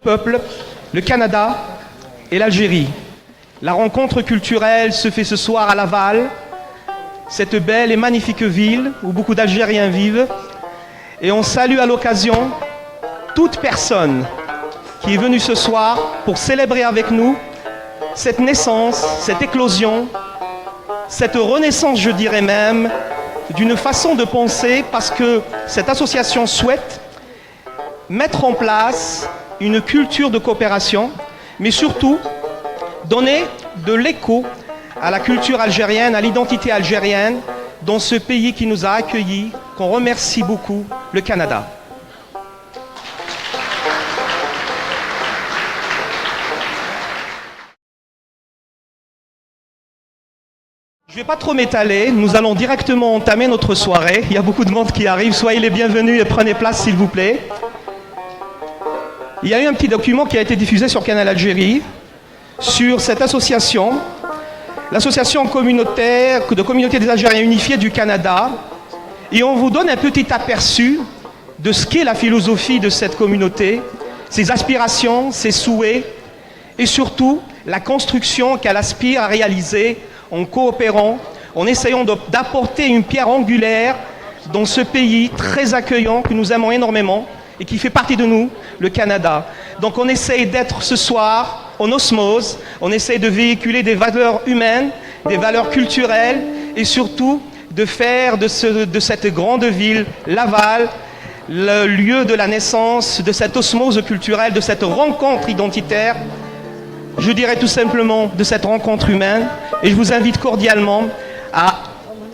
Peuple, le Canada et l'Algérie. La rencontre culturelle se fait ce soir à Laval, cette belle et magnifique ville où beaucoup d'Algériens vivent. Et on salue à l'occasion toute personne qui est venue ce soir pour célébrer avec nous cette naissance, cette éclosion, cette renaissance, je dirais même, d'une façon de penser, parce que cette association souhaite mettre en place une culture de coopération, mais surtout donner de l'écho à la culture algérienne, à l'identité algérienne, dans ce pays qui nous a accueillis, qu'on remercie beaucoup, le Canada. Je ne vais pas trop m'étaler, nous allons directement entamer notre soirée. Il y a beaucoup de monde qui arrive, soyez les bienvenus et prenez place s'il vous plaît. Il y a eu un petit document qui a été diffusé sur Canal Algérie sur cette association, l'association communautaire de communauté des Algériens unifiés du Canada, et on vous donne un petit aperçu de ce qu'est la philosophie de cette communauté, ses aspirations, ses souhaits, et surtout la construction qu'elle aspire à réaliser en coopérant, en essayant d'apporter une pierre angulaire dans ce pays très accueillant que nous aimons énormément et qui fait partie de nous, le Canada. Donc on essaye d'être ce soir en osmose, on essaye de véhiculer des valeurs humaines, des valeurs culturelles et surtout de faire de cette grande ville, Laval, le lieu de la naissance, de cette osmose culturelle, de cette rencontre identitaire, je dirais tout simplement de cette rencontre humaine. Et je vous invite cordialement à,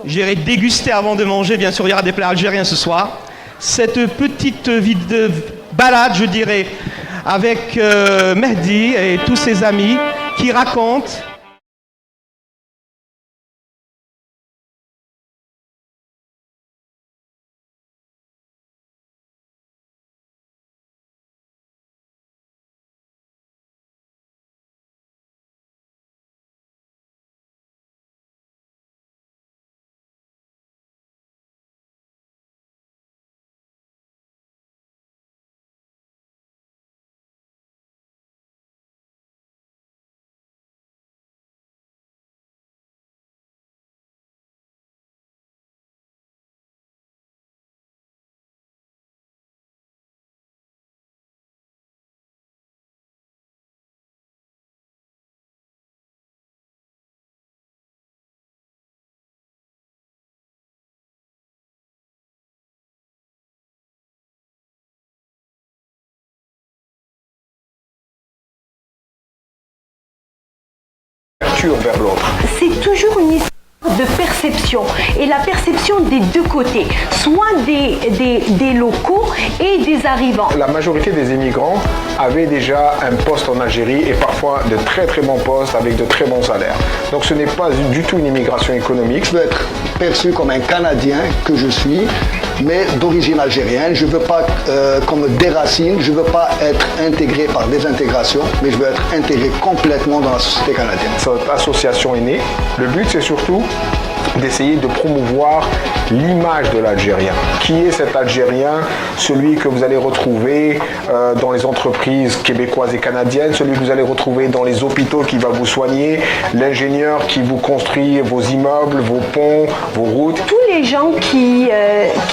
j'irai déguster avant de manger, bien sûr il y aura des plats algériens ce soir, cette petite balade, je dirais, avec Mehdi et tous ses amis qui racontent vers l'autre. C'est toujours une histoire de perception, et la perception des deux côtés, soit des locaux et des arrivants. La majorité des immigrants avaient déjà un poste en Algérie et parfois de très très bons postes avec de très bons salaires. Donc ce n'est pas du tout une immigration économique. Je veux être perçu comme un Canadien que je suis, mais d'origine algérienne. Je ne veux pas qu'on me déracine, je ne veux pas être intégré par désintégration, mais je veux être intégré complètement dans la société canadienne. Cette association est née. Le but, c'est surtout d'essayer de promouvoir l'image de l'Algérien. Qui est cet Algérien? Celui que vous allez retrouver dans les entreprises québécoises et canadiennes, celui que vous allez retrouver dans les hôpitaux qui va vous soigner, l'ingénieur qui vous construit vos immeubles, vos ponts, vos routes. Tous les gens qui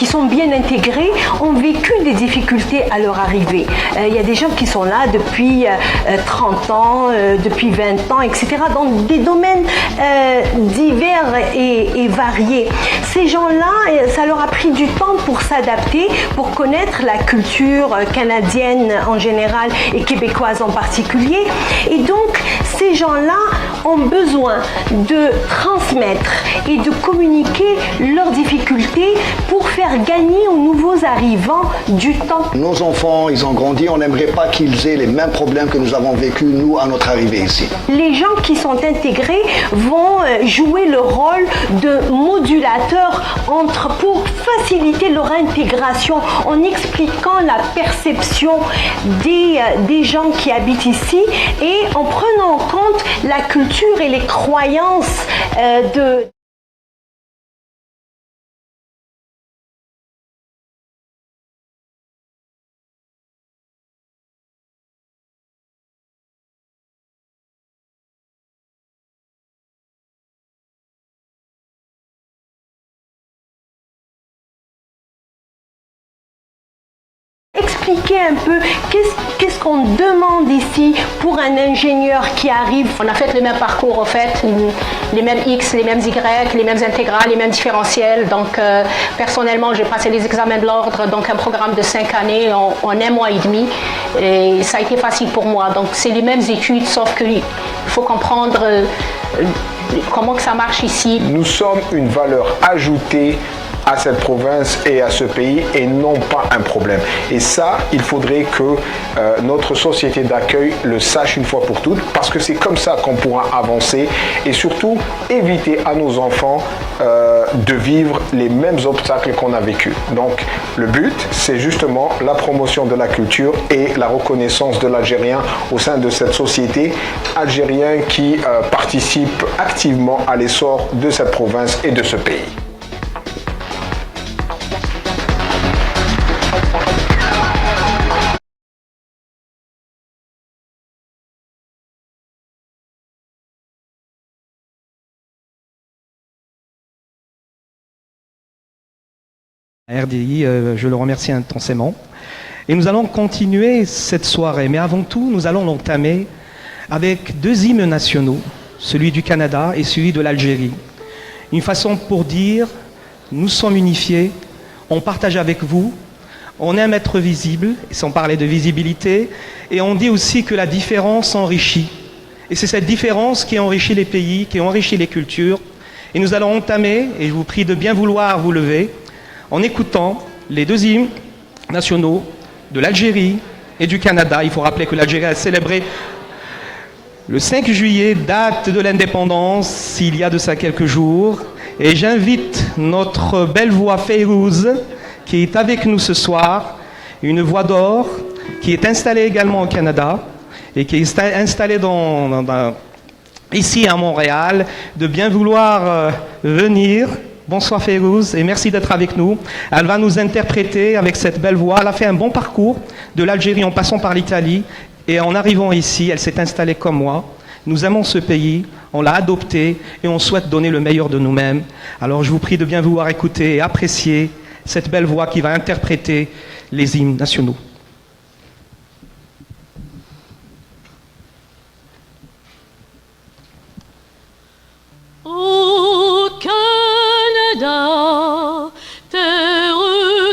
sont bien intégrés ont vécu des difficultés à leur arrivée. Il y a des gens qui sont là depuis 30 ans, depuis 20 ans, etc., dans des domaines divers et variés. Ces gens-là, ça leur a pris du temps pour s'adapter, pour connaître la culture canadienne en général et québécoise en particulier. Et donc, ces gens-là ont besoin de transmettre et de communiquer leurs difficultés pour faire gagner aux nouveaux arrivants du temps. Nos enfants, ils ont grandi, on n'aimerait pas qu'ils aient les mêmes problèmes que nous avons vécu, nous, à notre arrivée ici. Les gens qui sont intégrés vont jouer le rôle de modulateurs pour faciliter leur intégration en expliquant la perception des gens qui habitent ici et en prenant en compte la culture et les croyances de expliquer un peu qu'est-ce qu'on demande ici pour un ingénieur qui arrive? On a fait le même parcours, en fait, les mêmes X, les mêmes Y, les mêmes intégrales, les mêmes différentiels. Donc, personnellement, j'ai passé les examens de l'ordre, donc un programme de 5 années en 1 mois et demi. Et ça a été facile pour moi. Donc, c'est les mêmes études, sauf qu'il faut comprendre comment que ça marche ici. Nous sommes une valeur ajoutée à cette province et à ce pays et non pas un problème. Et ça, il faudrait que notre société d'accueil le sache une fois pour toutes, parce que c'est comme ça qu'on pourra avancer et surtout éviter à nos enfants de vivre les mêmes obstacles qu'on a vécu. Donc le but, c'est justement la promotion de la culture et la reconnaissance de l'Algérien au sein de cette société algérienne qui participe activement à l'essor de cette province et de ce pays. RDI, je le remercie intensément. Et nous allons continuer cette soirée, mais avant tout, nous allons l'entamer avec 2 hymnes nationaux, celui du Canada et celui de l'Algérie. Une façon pour dire, nous sommes unifiés, on partage avec vous, on aime être visible, sans parler de visibilité, et on dit aussi que la différence enrichit. Et c'est cette différence qui enrichit les pays, qui enrichit les cultures. Et nous allons entamer, et je vous prie de bien vouloir vous lever, en écoutant les 2 hymnes nationaux de l'Algérie et du Canada. Il faut rappeler que l'Algérie a célébré le 5 juillet, date de l'indépendance, il y a de ça quelques jours. Et j'invite notre belle voix Fayrouz, qui est avec nous ce soir, une voix d'or, qui est installée également au Canada et qui est installée ici à Montréal, de bien vouloir venir. Bonsoir Fayrouz et merci d'être avec nous. Elle va nous interpréter avec cette belle voix. Elle a fait un bon parcours de l'Algérie en passant par l'Italie et en arrivant ici, elle s'est installée comme moi. Nous aimons ce pays, on l'a adopté et on souhaite donner le meilleur de nous-mêmes. Alors je vous prie de bien vouloir écouter et apprécier cette belle voix qui va interpréter les hymnes nationaux. Au Canada, terre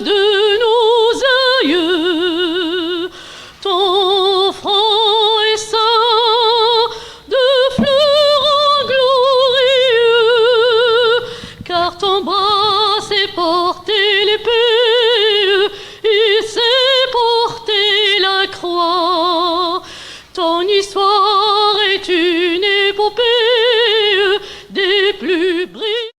de nos aïeux, ton front est saint de fleurons glorieux, car ton bras s'est porté l'épée, il s'est porté la croix. Ton histoire est une épopée des plus brillants.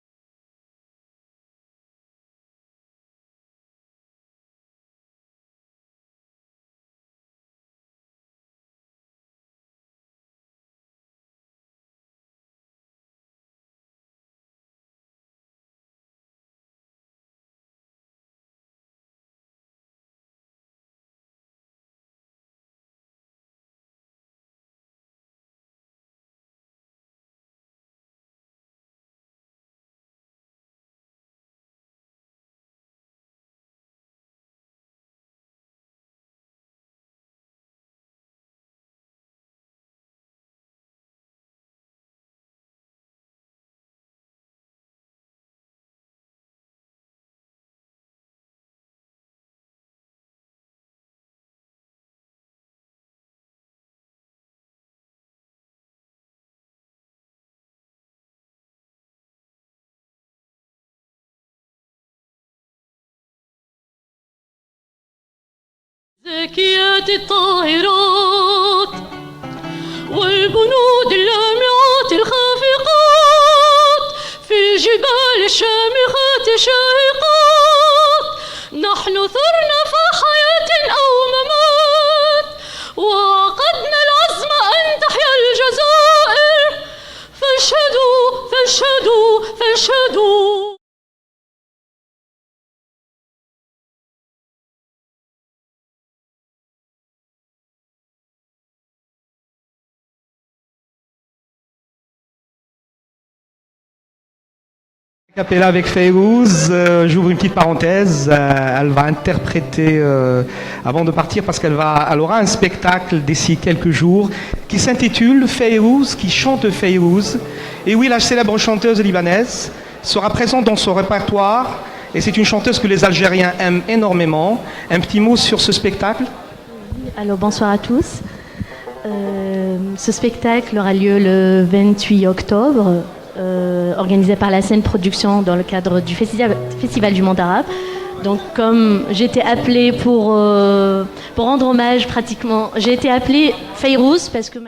زكيات الطاهرات والبنود اللامعات الخافقات في الجبال الشامخات الشاهقات نحن ثرنا فحياة أو ممات وعقدنا العزم أن تحيا الجزائر فاشهدوا فاشهدوا فاشهدوا. Capella avec Fayrouz, j'ouvre une petite parenthèse, elle va interpréter avant de partir parce qu'elle aura un spectacle d'ici quelques jours qui s'intitule Fayrouz, qui chante Fayrouz. Et oui, la célèbre chanteuse libanaise sera présente dans son répertoire et c'est une chanteuse que les Algériens aiment énormément. Un petit mot sur ce spectacle? Alors bonsoir à tous. Ce spectacle aura lieu le 28 octobre. Organisé par la Scène Production dans le cadre du Festival du Monde Arabe. Donc comme j'ai été appelée pour rendre hommage pratiquement, j'ai été appelée Fayrouz parce que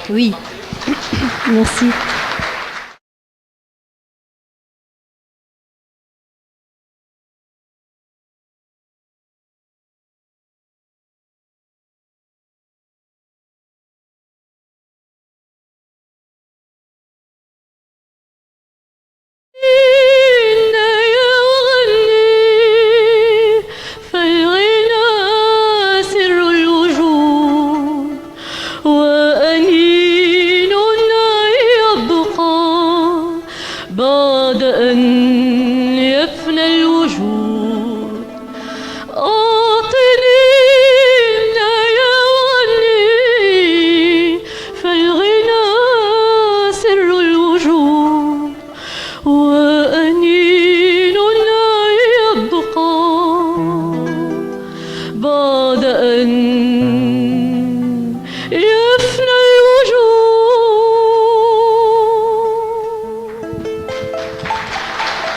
Oui, merci.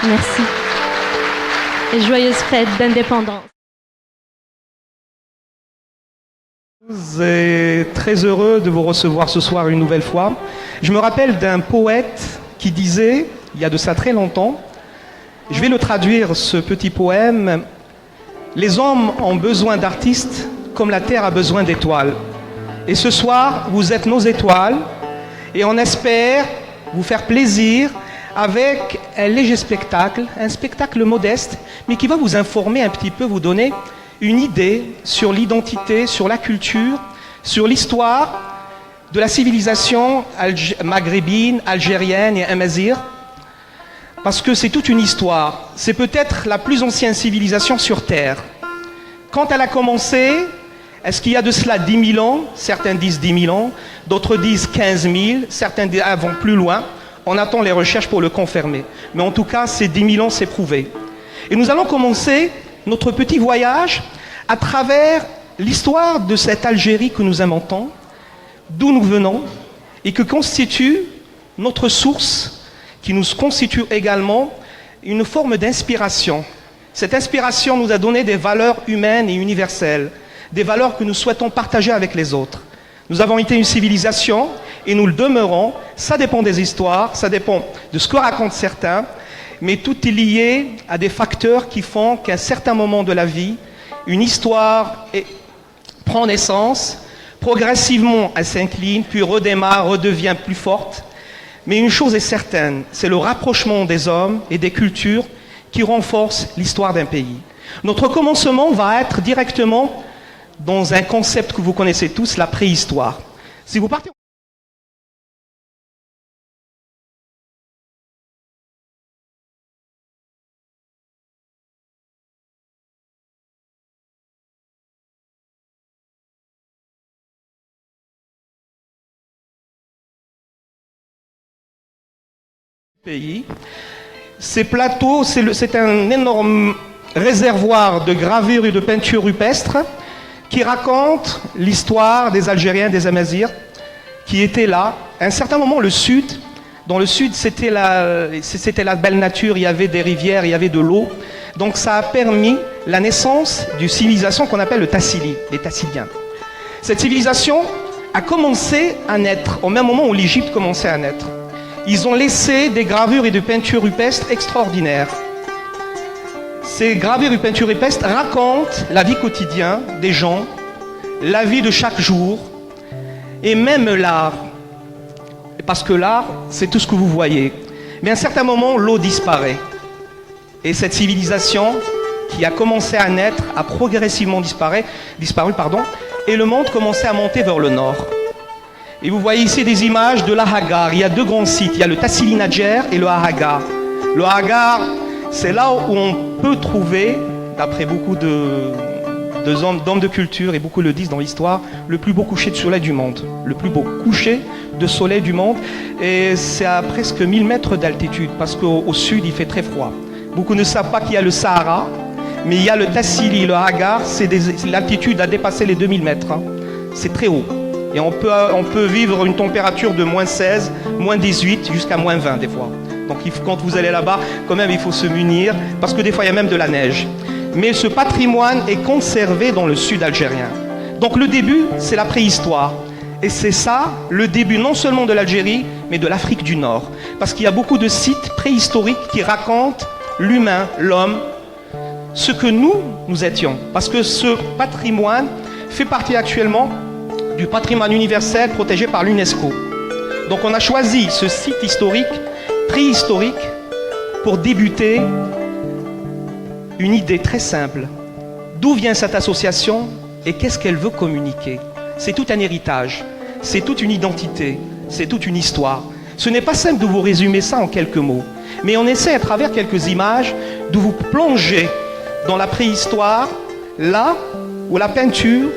Merci. Et joyeuse fête d'indépendance. Je suis très heureux de vous recevoir ce soir une nouvelle fois. Je me rappelle d'un poète qui disait, il y a de ça très longtemps, je vais le traduire, ce petit poème, « Les hommes ont besoin d'artistes comme la terre a besoin d'étoiles. Et ce soir, vous êtes nos étoiles et on espère vous faire plaisir avec un léger spectacle, un spectacle modeste, mais qui va vous informer un petit peu, vous donner une idée sur l'identité, sur la culture, sur l'histoire de la civilisation maghrébine, algérienne et amazighe, parce que c'est toute une histoire. C'est peut-être la plus ancienne civilisation sur Terre. Quand elle a commencé, est-ce qu'il y a de cela 10 000 ans? Certains disent 10 000 ans, d'autres disent 15 000, certains vont plus loin. On attend les recherches pour le confirmer. Mais en tout cas, ces 10 000 ans, c'est prouvé. Et nous allons commencer notre petit voyage à travers l'histoire de cette Algérie que nous inventons, d'où nous venons, et qui constitue notre source, qui nous constitue également une forme d'inspiration. Cette inspiration nous a donné des valeurs humaines et universelles, des valeurs que nous souhaitons partager avec les autres. Nous avons été une civilisation et nous le demeurons. Ça dépend des histoires, ça dépend de ce que racontent certains, mais tout est lié à des facteurs qui font qu'à un certain moment de la vie, une histoire prend naissance, progressivement elle s'incline, puis redémarre, redevient plus forte. Mais une chose est certaine, c'est le rapprochement des hommes et des cultures qui renforce l'histoire d'un pays. Notre commencement va être directement dans un concept que vous connaissez tous, la préhistoire. Si vous partez pays, ces plateaux, c'est un énorme réservoir de gravures et de peintures rupestres qui raconte l'histoire des Algériens, des Amazirs, qui étaient là. À un certain moment, le sud, dans le sud, c'était la belle nature, il y avait des rivières, il y avait de l'eau. Donc ça a permis la naissance d'une civilisation qu'on appelle le Tassili, les Tassiliens. Cette civilisation a commencé à naître au même moment où l'Égypte commençait à naître. Ils ont laissé des gravures et des peintures rupestres extraordinaires. Ces gravures et peintures rupestres racontent la vie quotidienne des gens, la vie de chaque jour, et même l'art. Parce que l'art, c'est tout ce que vous voyez. Mais à un certain moment, l'eau disparaît. Et cette civilisation qui a commencé à naître a progressivement disparu, et le monde commençait à monter vers le nord. Et vous voyez ici des images de l'Ahagar. Il y a deux grands sites, il y a le Tassili Nadjer et le Ahagar. Le Ahagar, c'est là où on peut trouver, d'après beaucoup d'hommes de culture, et beaucoup le disent dans l'histoire, le plus beau coucher de soleil du monde. Le plus beau coucher de soleil du monde. Et c'est à presque 1000 mètres d'altitude, parce qu'au sud, il fait très froid. Beaucoup ne savent pas qu'il y a le Sahara, mais il y a le Tassili, le Ahagar, l'altitude a dépassé les 2000 mètres. Hein. C'est très haut. Et on peut vivre une température de moins 16, moins 18, jusqu'à moins 20 des fois. Donc quand vous allez là-bas, quand même, il faut se munir, parce que des fois, il y a même de la neige. Mais ce patrimoine est conservé dans le sud algérien. Donc le début, c'est la préhistoire. Et c'est ça, le début non seulement de l'Algérie, mais de l'Afrique du Nord. Parce qu'il y a beaucoup de sites préhistoriques qui racontent l'humain, l'homme, ce que nous étions. Parce que ce patrimoine fait partie actuellement du patrimoine universel protégé par l'UNESCO. Donc on a choisi ce site historique, préhistorique, pour débuter une idée très simple. D'où vient cette association et qu'est-ce qu'elle veut communiquer? C'est tout un héritage, c'est toute une identité, c'est toute une histoire. Ce n'est pas simple de vous résumer ça en quelques mots, mais on essaie à travers quelques images de vous plonger dans la préhistoire, là où la peinture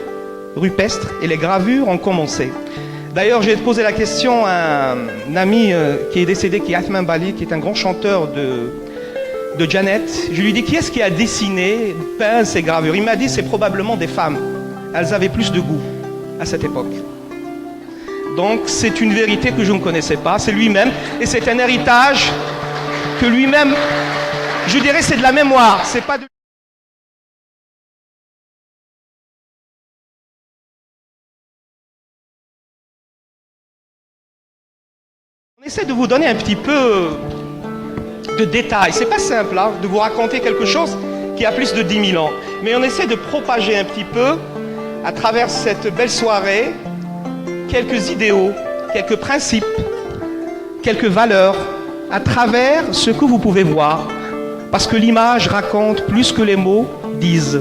rupestre et les gravures ont commencé. D'ailleurs, j'ai posé la question à un ami qui est décédé, qui est Athman Bali, qui est un grand chanteur de Janet. Je lui ai dit, qui est-ce qui a dessiné, peint ces gravures? Il m'a dit, c'est probablement des femmes. Elles avaient plus de goût à cette époque. Donc, c'est une vérité que je ne connaissais pas. C'est lui-même. Et c'est un héritage que lui-même, je dirais, c'est de la mémoire. C'est pas de... On essaie de vous donner un petit peu de détails. C'est pas simple hein, de vous raconter quelque chose qui a plus de 10 000 ans. Mais on essaie de propager un petit peu, à travers cette belle soirée, quelques idéaux, quelques principes, quelques valeurs, à travers ce que vous pouvez voir. Parce que l'image raconte plus que les mots disent.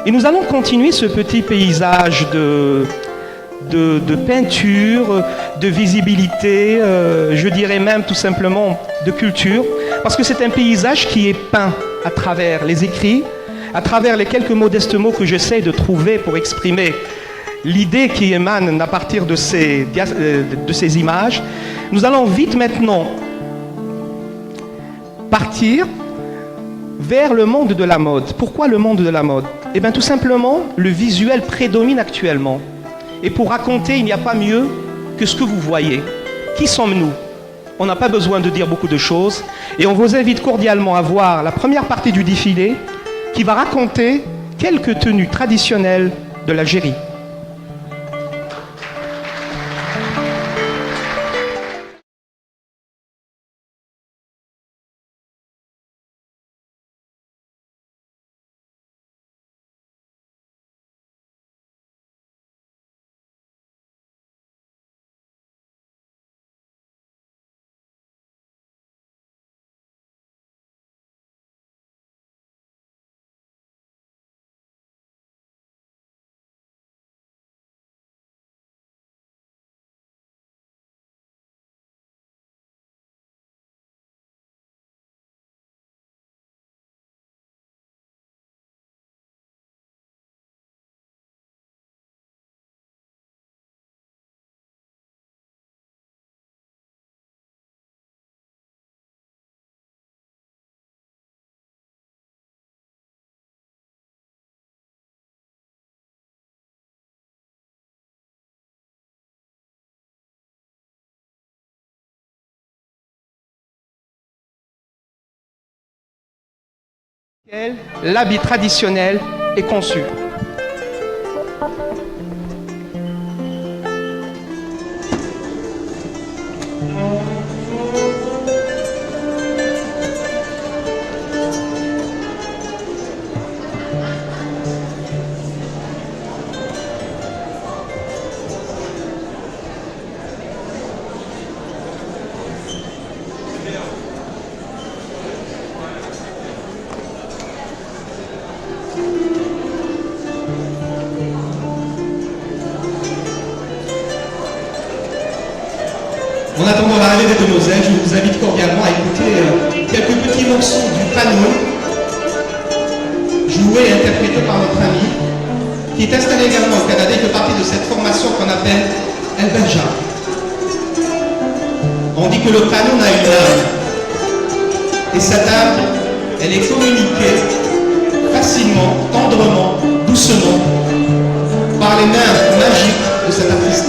Et nous allons continuer ce petit paysage de peinture, de visibilité, je dirais même tout simplement de culture, parce que c'est un paysage qui est peint à travers les écrits, à travers les quelques modestes mots que j'essaie de trouver pour exprimer l'idée qui émane à partir de ces images. Nous allons vite maintenant partir vers le monde de la mode. Pourquoi le monde de la mode? Eh bien tout simplement, le visuel prédomine actuellement. Et pour raconter, il n'y a pas mieux que ce que vous voyez. Qui sommes-nous? On n'a pas besoin de dire beaucoup de choses. Et on vous invite cordialement à voir la première partie du défilé qui va raconter quelques tenues traditionnelles de l'Algérie. L'habit traditionnel est conçu. l'arrivée des demoiselles, je vous invite cordialement à écouter quelques petits morceaux du panneau, joué et interprété par notre ami, qui est installé également au Canada et fait partie de cette formation qu'on appelle El Belja. On dit que le panneau a une âme, et cette âme, elle est communiquée facilement, tendrement, doucement, par les mains magiques de cet artiste.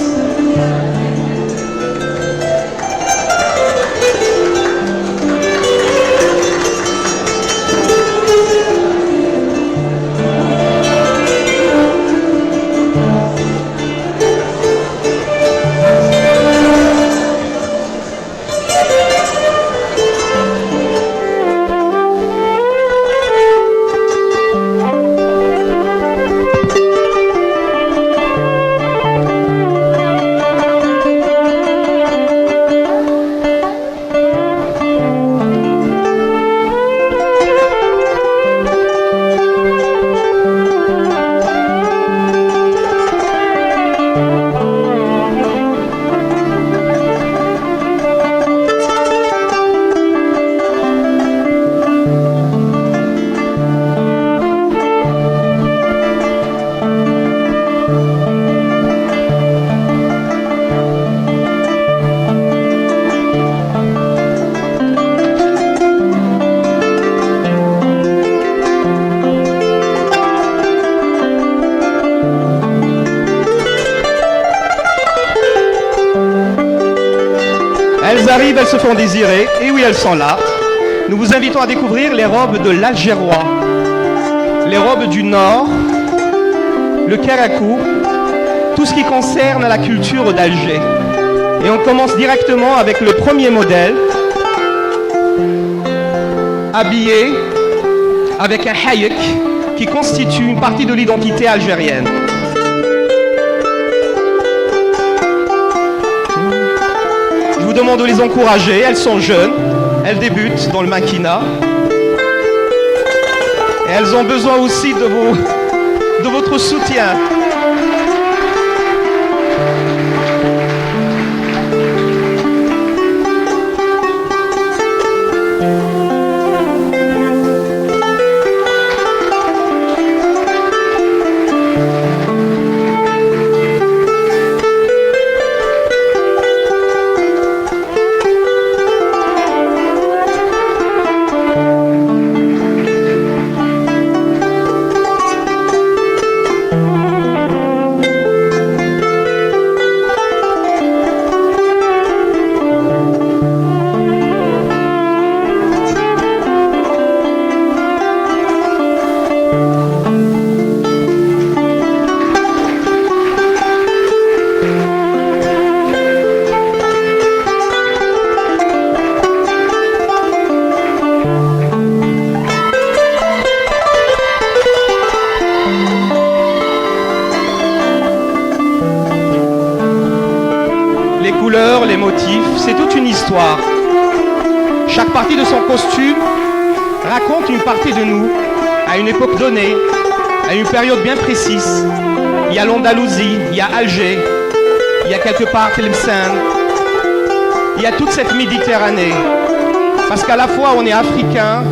Elles arrivent, elles se font désirer, et oui, elles sont là. Nous vous invitons à découvrir les robes de l'Algérois, les robes du Nord, le karakou, tout ce qui concerne la culture d'Alger. Et on commence directement avec le premier modèle, habillé avec un hayek qui constitue une partie de l'identité algérienne. Je vous demande de les encourager, elles sont jeunes, elles débutent dans le mannequinat. Et elles ont besoin aussi de votre soutien. Les couleurs, les motifs, c'est toute une histoire. Chaque partie de son costume raconte une partie de nous, à une époque donnée, à une période bien précise. Il y a l'Andalousie, il y a Alger, il y a quelque part Tlemcen, il y a toute cette Méditerranée. Parce qu'à la fois on est africain,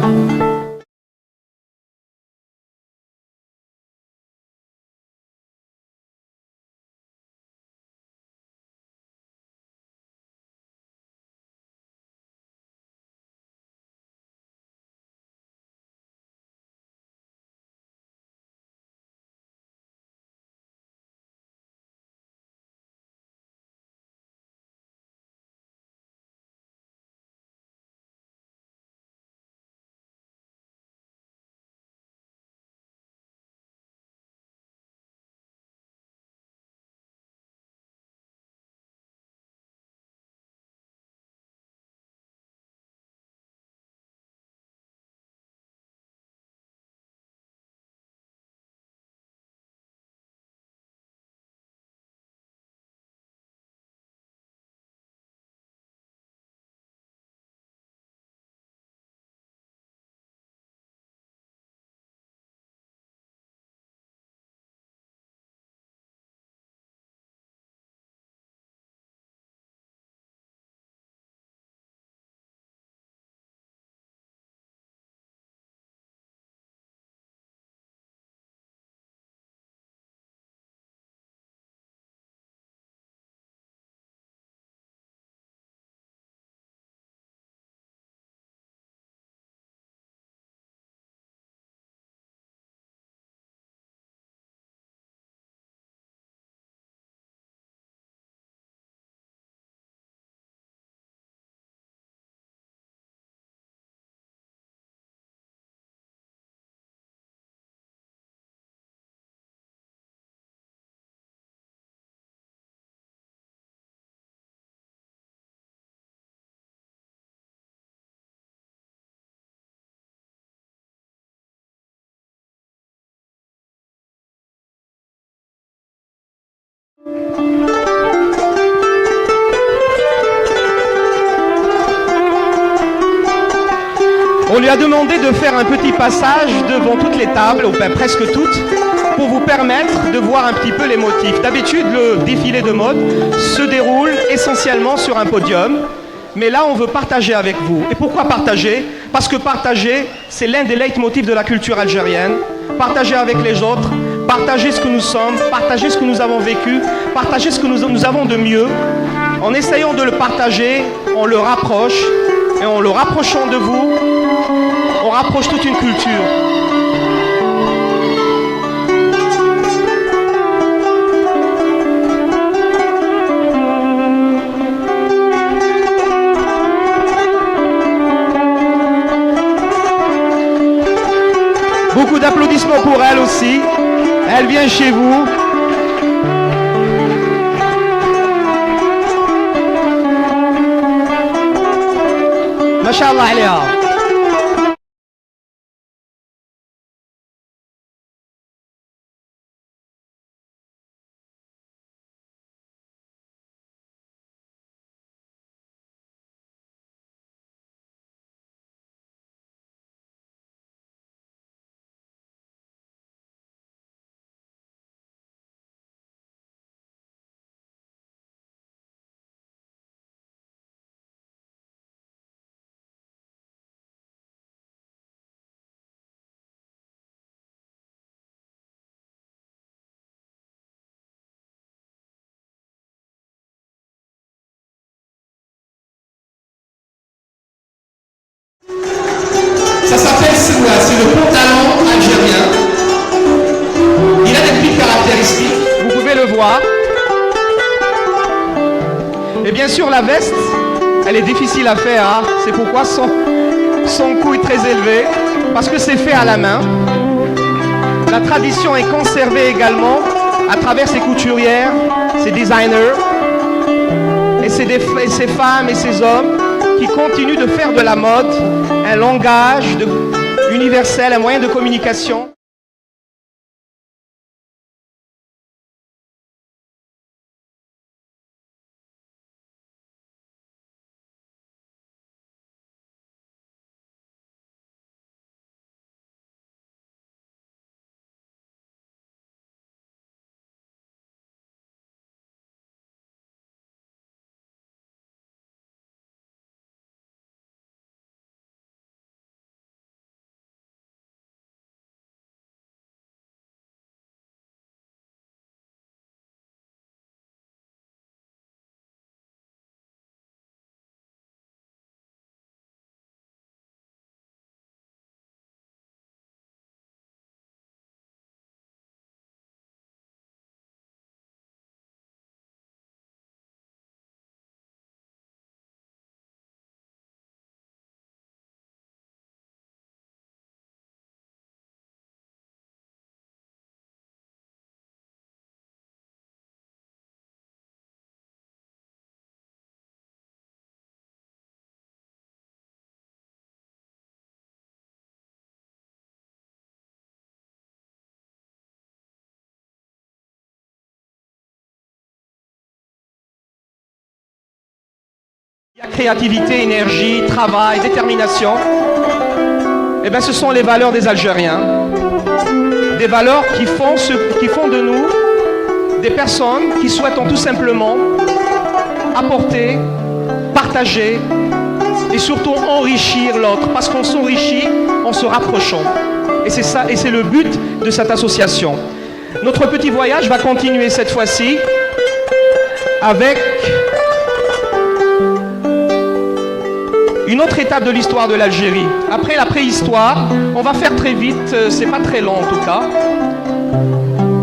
On lui a demandé de faire un petit passage devant toutes les tables, ou bien presque toutes, pour vous permettre de voir un petit peu les motifs. D'habitude, le défilé de mode se déroule essentiellement sur un podium, mais là, on veut partager avec vous. Et pourquoi partager? Parce que partager, c'est l'un des leitmotifs de la culture algérienne. Partager avec les autres, partager ce que nous sommes, partager ce que nous avons vécu, partager ce que nous avons de mieux. En essayant de le partager, on le rapproche, et en le rapprochant de vous, on rapproche toute une culture. Beaucoup d'applaudissements pour elle aussi. Elle vient chez vous. Mashallah alayha. Ça s'appelle Sewa, c'est le pantalon algérien. Il a des petites caractéristiques, vous pouvez le voir. Et bien sûr la veste, elle est difficile à faire, hein. C'est pourquoi son coût est très élevé, parce que c'est fait à la main. La tradition est conservée également à travers ses couturières, ses designers, et ces femmes et ces hommes qui continuent de faire de la mode un langage universel, un moyen de communication. Il y a créativité, énergie, travail, détermination. Eh bien, ce sont les valeurs des Algériens. Des valeurs qui font de nous des personnes qui souhaitent tout simplement apporter, partager et surtout enrichir l'autre. Parce qu'on s'enrichit en se rapprochant. Et c'est ça, et c'est le but de cette association. Notre petit voyage va continuer cette fois-ci avec une autre étape de l'histoire de l'Algérie. Après la préhistoire, on va faire très vite, c'est pas très long en tout cas.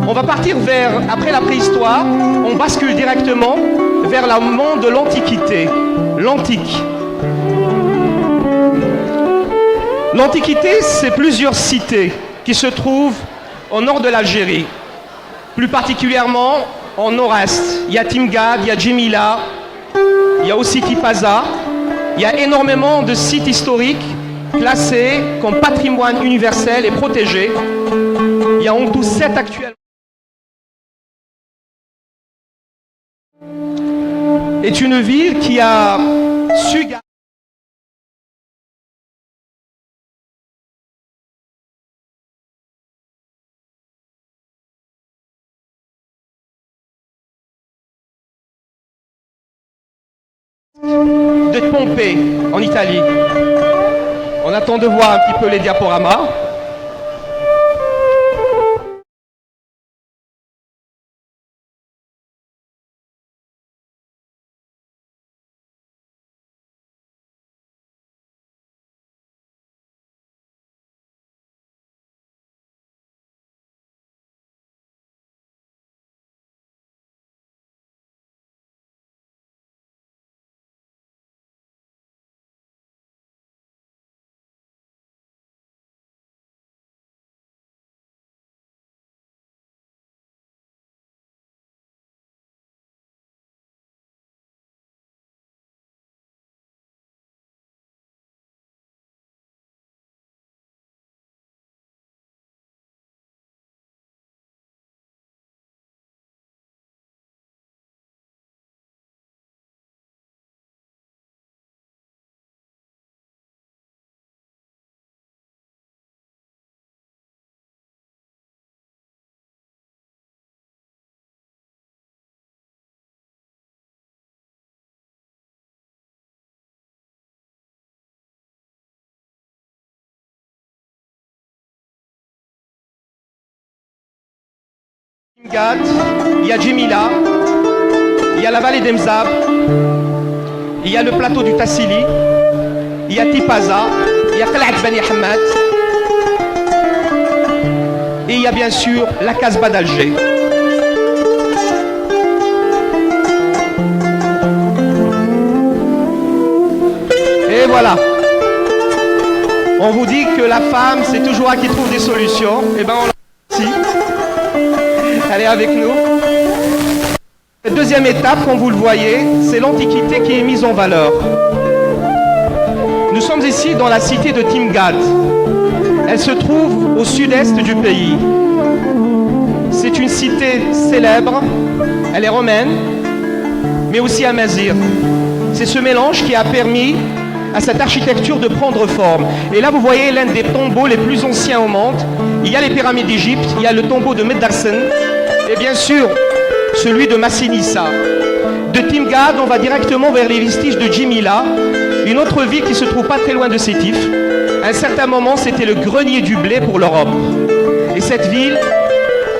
On va partir après la préhistoire, on bascule directement vers le monde de l'Antiquité, l'Antique. L'Antiquité, c'est plusieurs cités qui se trouvent au nord de l'Algérie. Plus particulièrement au nord-est. Il y a Timgad, il y a Djemila, il y a aussi Tipaza. Il y a énormément de sites historiques classés comme patrimoine universel et protégés. Il y a en tout 7 actuellement. C'est une ville qui a su de Pompée, en Italie. On attend de voir un petit peu les diaporamas. Timgad, il y a Jemila, il y a la vallée d'Emzab, il y a le plateau du Tassili, il y a Tipaza, il y a Qal'at Bani Hamad, et il y a bien sûr la Casbah d'Alger. Et voilà. On vous dit que la femme, c'est toujours elle qui trouve des solutions. Et ben on l'a ici. Elle est avec nous. La deuxième étape, comme vous le voyez, c'est l'Antiquité qui est mise en valeur. Nous sommes ici dans la cité de Timgad. Elle se trouve au sud-est du pays. C'est une cité célèbre. Elle est romaine, mais aussi amazighe. C'est ce mélange qui a permis à cette architecture de prendre forme. Et là, vous voyez l'un des tombeaux les plus anciens au monde. Il y a les pyramides d'Égypte, il y a le tombeau de Meddarsen, et bien sûr, celui de Massinissa. De Timgad, on va directement vers les vestiges de Jemila, une autre ville qui se trouve pas très loin de Sétif. À un certain moment, c'était le grenier du blé pour l'Europe. Et cette ville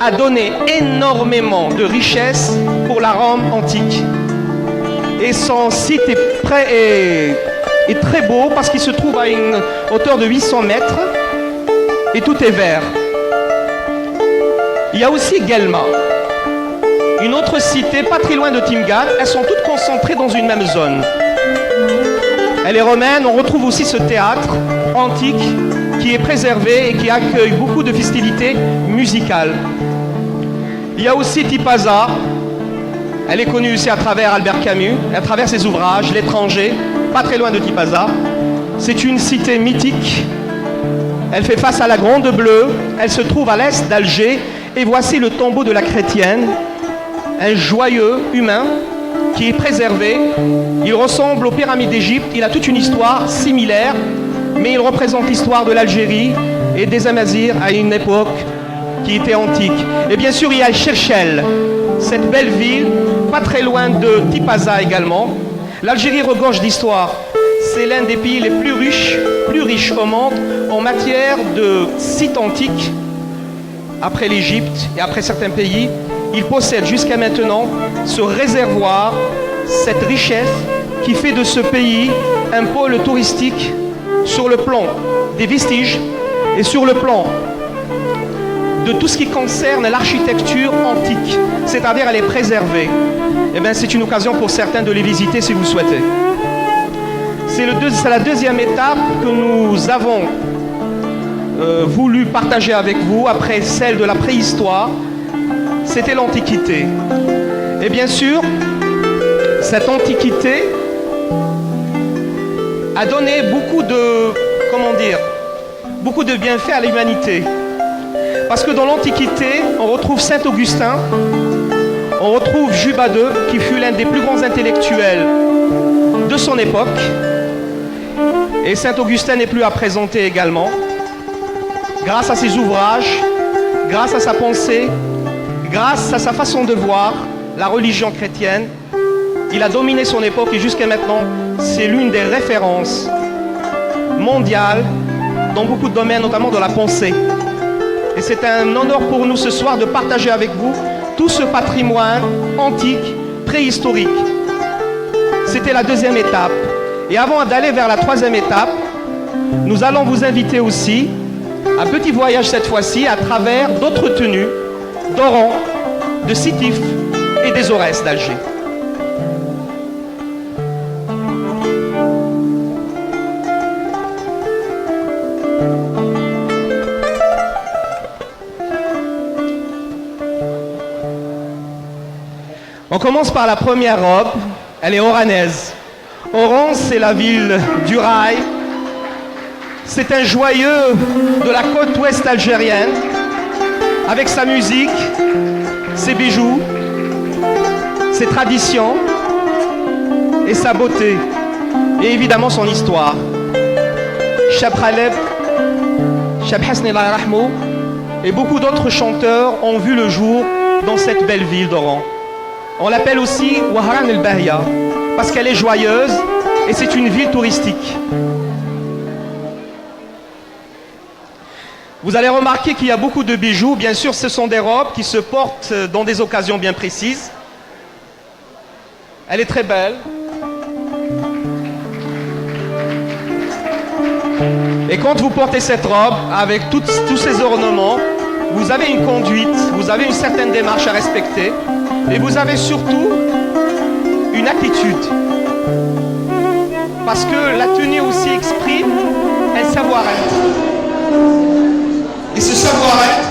a donné énormément de richesses pour la Rome antique. Et son site est très beau parce qu'il se trouve à une hauteur de 800 mètres et tout est vert. Il y a aussi Guelma, une autre cité pas très loin de Timgad. Elles sont toutes concentrées dans une même zone. Elle est romaine. On retrouve aussi ce théâtre antique qui est préservé et qui accueille beaucoup de festivités musicales. Il y a aussi Tipaza. Elle est connue aussi à travers Albert Camus, à travers ses ouvrages, L'étranger, pas très loin de Tipaza. C'est une cité mythique. Elle fait face à la Grande Bleue. Elle se trouve à l'est d'Alger. Et voici le tombeau de la chrétienne, un joyeux humain qui est préservé. Il ressemble aux pyramides d'Égypte. Il a toute une histoire similaire, mais il représente l'histoire de l'Algérie et des Amazirs à une époque qui était antique. Et bien sûr, il y a Cherchel, cette belle ville, pas très loin de Tipaza également. L'Algérie regorge d'histoire. C'est l'un des pays les plus riches au monde en matière de sites antiques. Après l'Égypte et après certains pays, il possède jusqu'à maintenant ce réservoir, cette richesse qui fait de ce pays un pôle touristique sur le plan des vestiges et sur le plan de tout ce qui concerne l'architecture antique, c'est-à-dire elle est préservée. Eh bien, c'est une occasion pour certains de les visiter si vous souhaitez. C'est la deuxième étape que nous avons voulu partager avec vous après celle de la préhistoire. C'était l'Antiquité. Et bien sûr, cette Antiquité a donné beaucoup de bienfaits à l'humanité. Parce que dans l'Antiquité, on retrouve Saint-Augustin, on retrouve Juba II, qui fut l'un des plus grands intellectuels de son époque. Et Saint-Augustin n'est plus à présenter également. Grâce à ses ouvrages, grâce à sa pensée, grâce à sa façon de voir la religion chrétienne, Il a dominé son époque et jusqu'à maintenant, c'est l'une des références mondiales dans beaucoup de domaines, notamment dans la pensée. Et c'est un honneur pour nous ce soir de partager avec vous tout ce patrimoine antique, préhistorique. C'était la deuxième étape. Et avant d'aller vers la troisième étape, nous allons vous inviter aussi à un petit voyage cette fois-ci à travers d'autres tenues d'Oran, de Sétif et des Aurès d'Alger. On commence par la première robe, elle est oranaise. Oran, c'est la ville du rail. C'est un joyeux de la côte ouest algérienne, avec sa musique, ses bijoux, ses traditions et sa beauté. Et évidemment son histoire. Cheb Khaleb, Cheb Hasni Allah Rahmou et beaucoup d'autres chanteurs ont vu le jour dans cette belle ville d'Oran. On l'appelle aussi Wahran el-Bahia parce qu'elle est joyeuse et c'est une ville touristique. Vous allez remarquer qu'il y a beaucoup de bijoux. Bien sûr, ce sont des robes qui se portent dans des occasions bien précises. Elle est très belle. Et quand vous portez cette robe avec tous ces ornements, vous avez une conduite, vous avez une certaine démarche à respecter. Et vous avez surtout une attitude. Parce que la tenue aussi exprime un savoir-être. Et ce savoir-être...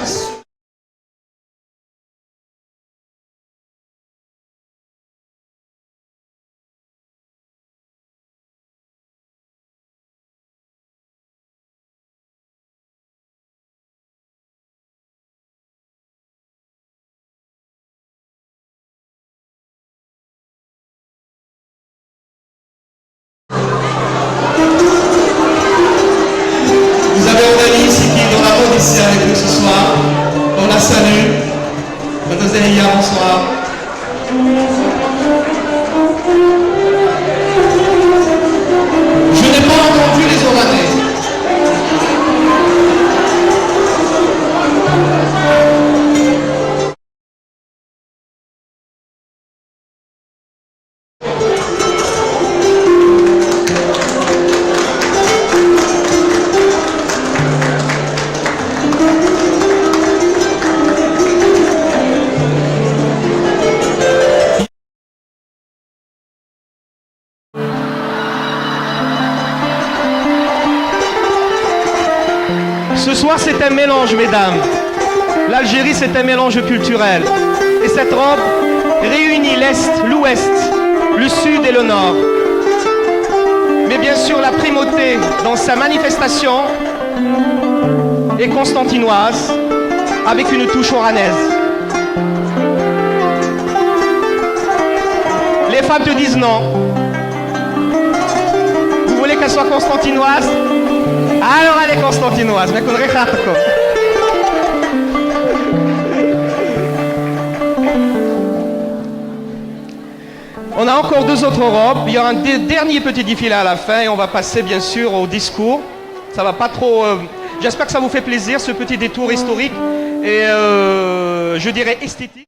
Vous avez Aurélie ici qui est dans la mode ici avec nous ce soir. On la salue. Mademoiselle Elia, bonsoir. Je n'ai pas entendu les Oranais. Ce soir, c'est un mélange, mesdames. L'Algérie, c'est un mélange culturel. Et cette robe réunit l'Est, l'Ouest, le Sud et le Nord. Mais bien sûr, la primauté dans sa manifestation est constantinoise, avec une touche oranaise. Les femmes te disent non. Vous voulez qu'elle soit constantinoise? Alors elle est constantinoise, mais qu'on regarde. On a encore deux autres robes. Il y aura un dernier petit défilé à la fin et on va passer bien sûr au discours. Ça va pas trop. J'espère que ça vous fait plaisir ce petit détour historique et je dirais esthétique.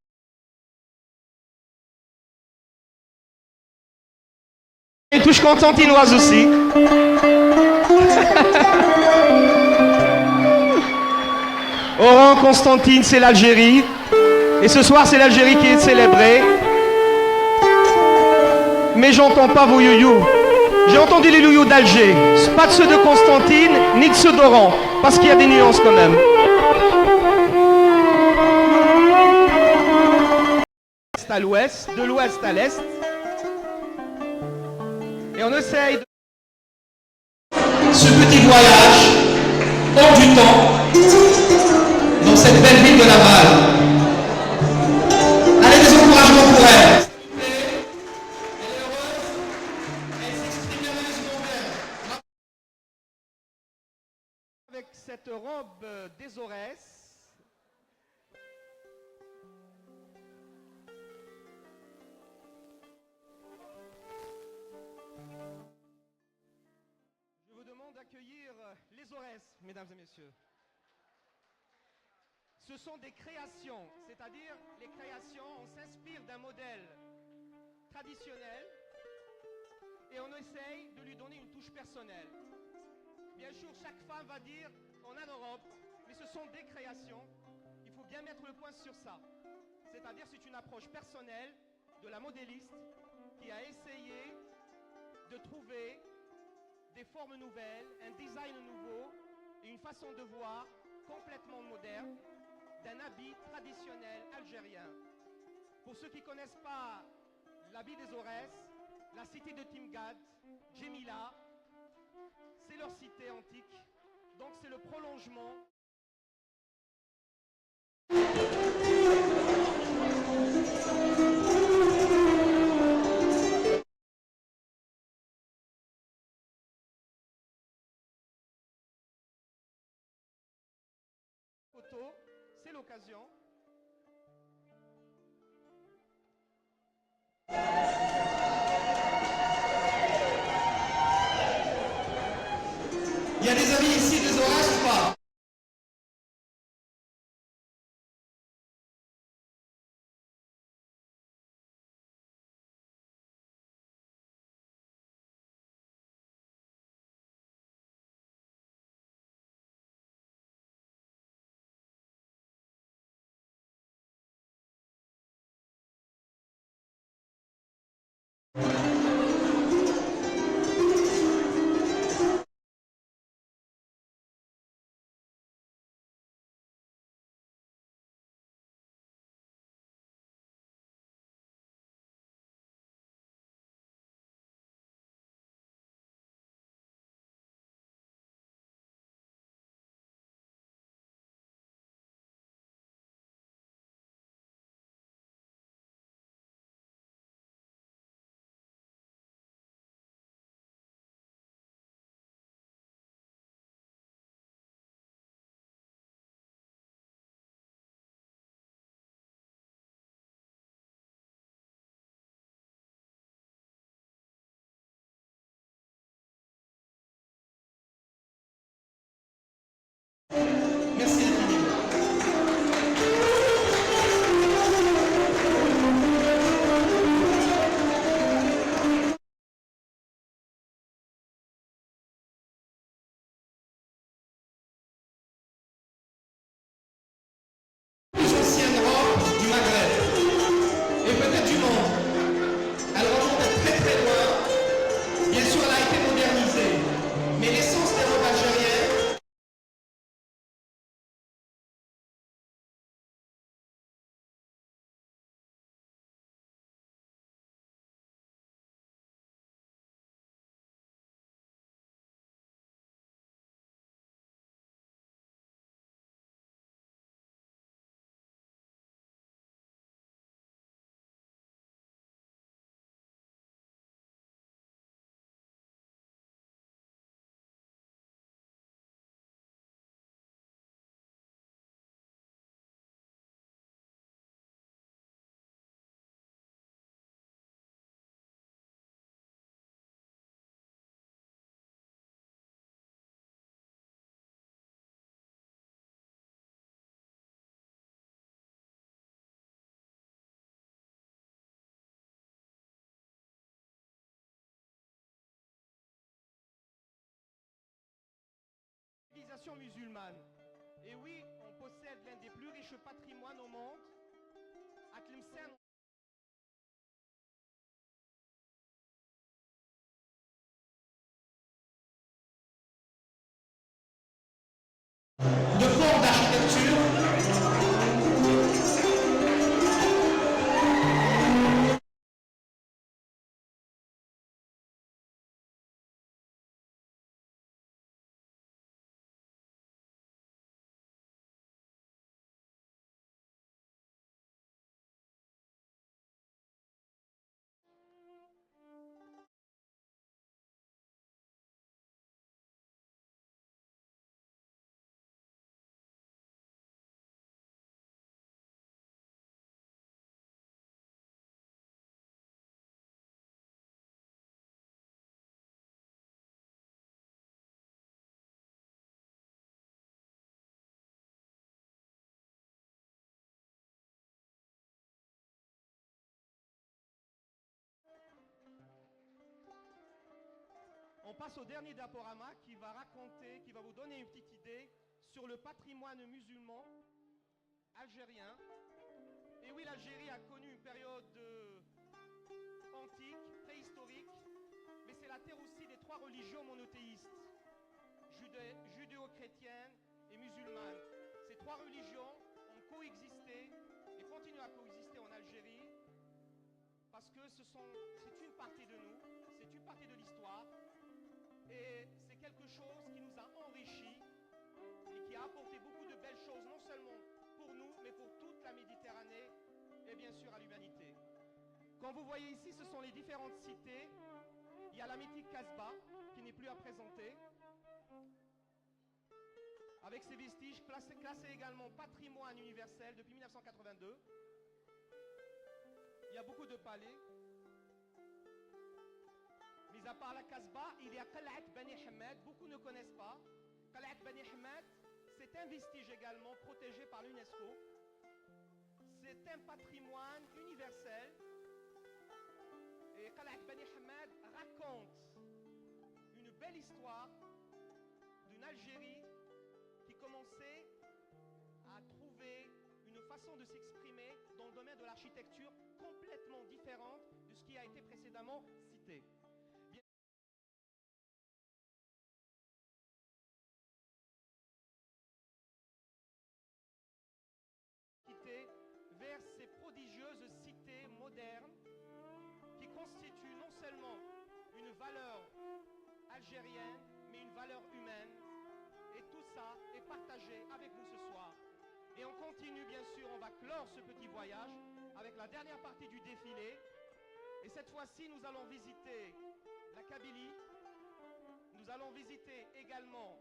Une touche constantinoise aussi. Oran, Constantine, c'est l'Algérie. Et ce soir, c'est l'Algérie qui est célébrée. Mais j'entends pas vos youyou. J'ai entendu les youyou d'Alger. Pas de ceux de Constantine, ni de ceux d'Oran. Parce qu'il y a des nuances quand même. À l'ouest, de l'ouest à l'est. Et on essaye de... Ce petit voyage, hors du temps, dans cette belle ville de Laval. Allez, des encouragements pour elle. Avec cette robe des Aurès. mesdames et messieurs. Ce sont des créations, c'est-à-dire les créations, on s'inspire d'un modèle traditionnel et on essaye de lui donner une touche personnelle. Bien sûr, chaque femme va dire, on a l'Europe, mais ce sont des créations. Il faut bien mettre le point sur ça. C'est-à-dire c'est une approche personnelle de la modéliste qui a essayé de trouver des formes nouvelles, un design nouveau et une façon de voir complètement moderne d'un habit traditionnel algérien. Pour ceux qui ne connaissent pas l'habit des Aurès, la cité de Timgad, Djemila, c'est leur cité antique, donc c'est le prolongement. Photo, c'est l'occasion. Il y a des amis ici des Aurès ou pas? Merci infiniment. Plus ancienne robe du Maghreb et peut-être du monde. Elle remonte très très loin. Bien sûr, elle a été modernisée, mais l'essence des robes algériennes. Civilisation musulmane. Et oui, on possède l'un des plus riches patrimoines au monde. À Tlemcen, de formes d'architecture passe au dernier diaporama qui va raconter, qui va vous donner une petite idée sur le patrimoine musulman algérien. Et oui, l'Algérie a connu une période antique, préhistorique, mais c'est la terre aussi des trois religions monothéistes, judéo-chrétienne et musulmane. Ces trois religions ont coexisté et continuent à coexister en Algérie parce que c'est une partie de nous, c'est une partie de l'histoire et c'est quelque chose qui nous a enrichis et qui a apporté beaucoup de belles choses, non seulement pour nous, mais pour toute la Méditerranée et bien sûr à l'humanité. Quand vous voyez ici, ce sont les différentes cités. Il y a la mythique Casbah, qui n'est plus à présenter, avec ses vestiges classés également patrimoine universel depuis 1982. Il y a beaucoup de palais. Mis à part la Casbah, il y a Qal'at Bani Hamed, beaucoup ne connaissent pas. Qal'at Bani Hamed, c'est un vestige également protégé par l'UNESCO. C'est un patrimoine universel. Et Qal'at Bani Hamed raconte une belle histoire d'une Algérie qui commençait à trouver une façon de s'exprimer dans le domaine de l'architecture complètement différente de ce qui a été précédemment cité. Vers ces prodigieuses cités modernes qui constituent non seulement une valeur algérienne, mais une valeur humaine. Et tout ça est partagé avec nous ce soir. Et on continue, bien sûr, on va clore ce petit voyage avec la dernière partie du défilé. Et cette fois-ci, nous allons visiter la Kabylie. Nous allons visiter également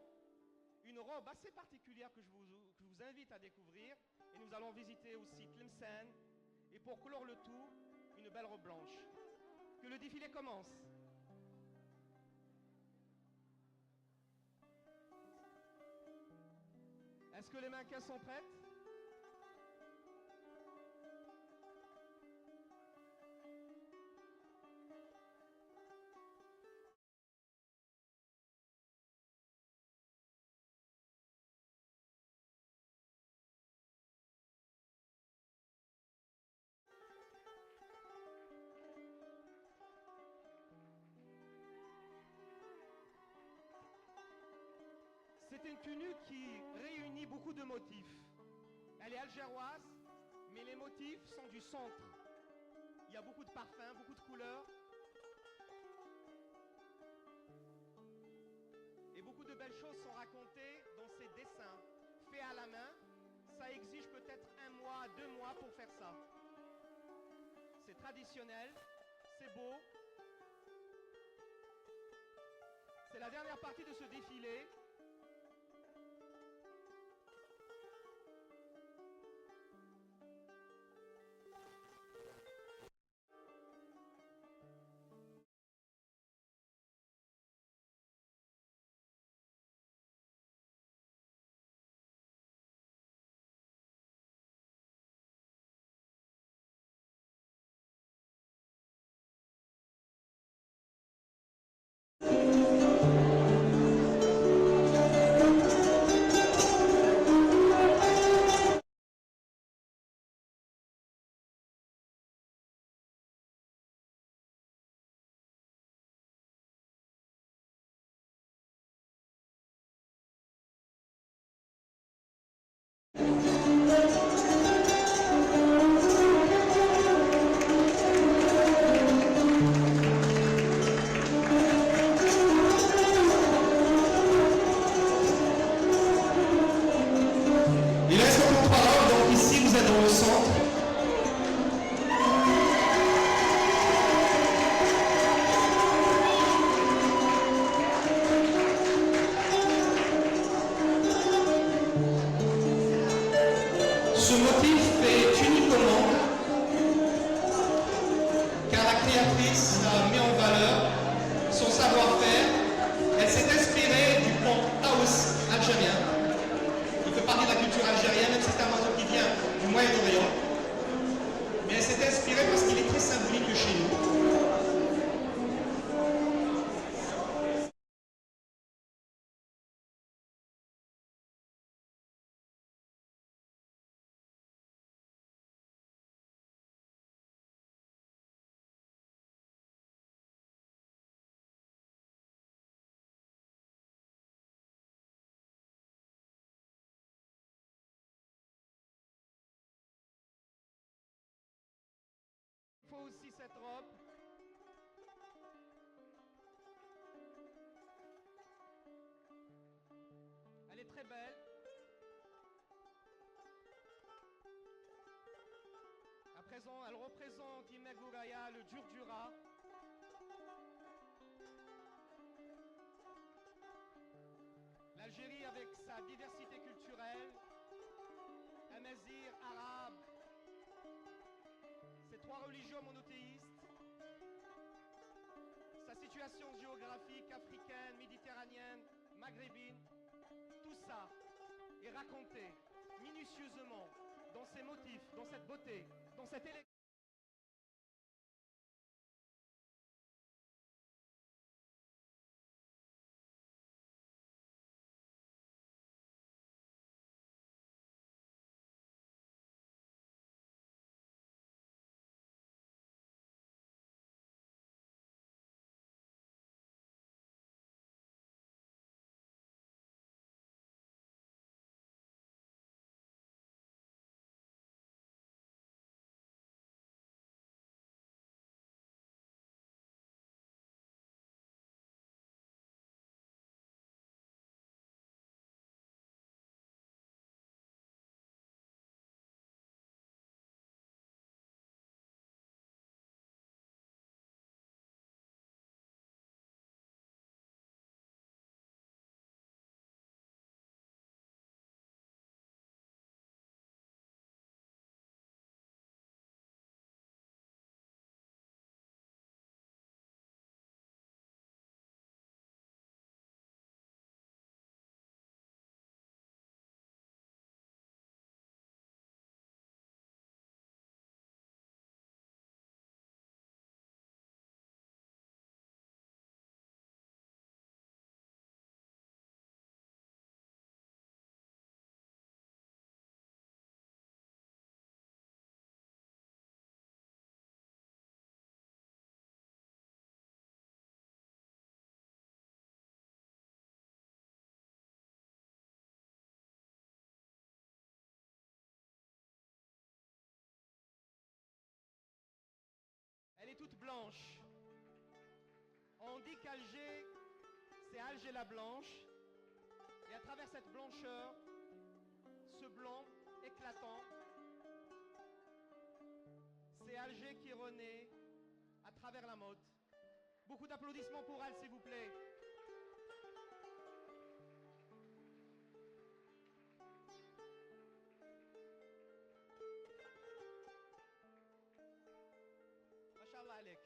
une robe assez particulière que je vous invite à découvrir. Et nous allons visiter aussi Tlemcen. Et pour clore le tout, une belle robe blanche. Que le défilé commence. Est-ce que les mannequins sont prêtes? C'est une tenue qui réunit beaucoup de motifs. Elle est algéroise, mais les motifs sont du centre. Il y a beaucoup de parfums, beaucoup de couleurs. Et beaucoup de belles choses sont racontées dans ces dessins faits à la main. Ça exige peut-être 1 mois, 2 mois pour faire ça. C'est traditionnel, c'est beau. C'est la dernière partie de ce défilé. Ce motif est uniquement car la créatrice a mis en valeur son savoir-faire. Elle s'est inspirée du pont Taous algérien, qui fait partie de la culture algérienne, même si c'est un oiseau qui vient du Moyen-Orient. Mais elle s'est inspirée parce qu'il est très symbolique chez nous. aussi cette robe. Elle est très belle. À présent, elle représente Imek Bourgaïa, le Djurdjura. L'Algérie avec sa diversité culturelle, amazigh, arabe, ses trois religions monothéistes, sa situation géographique africaine, méditerranéenne, maghrébine, tout ça est raconté minutieusement dans ses motifs, dans cette beauté, dans cette élégance. Elle est toute blanche. On dit qu'Alger, c'est Alger la blanche. Et à travers cette blancheur, ce blanc éclatant, c'est Alger qui renaît à travers la mode. Beaucoup d'applaudissements pour elle, s'il vous plaît. Mashallah alek.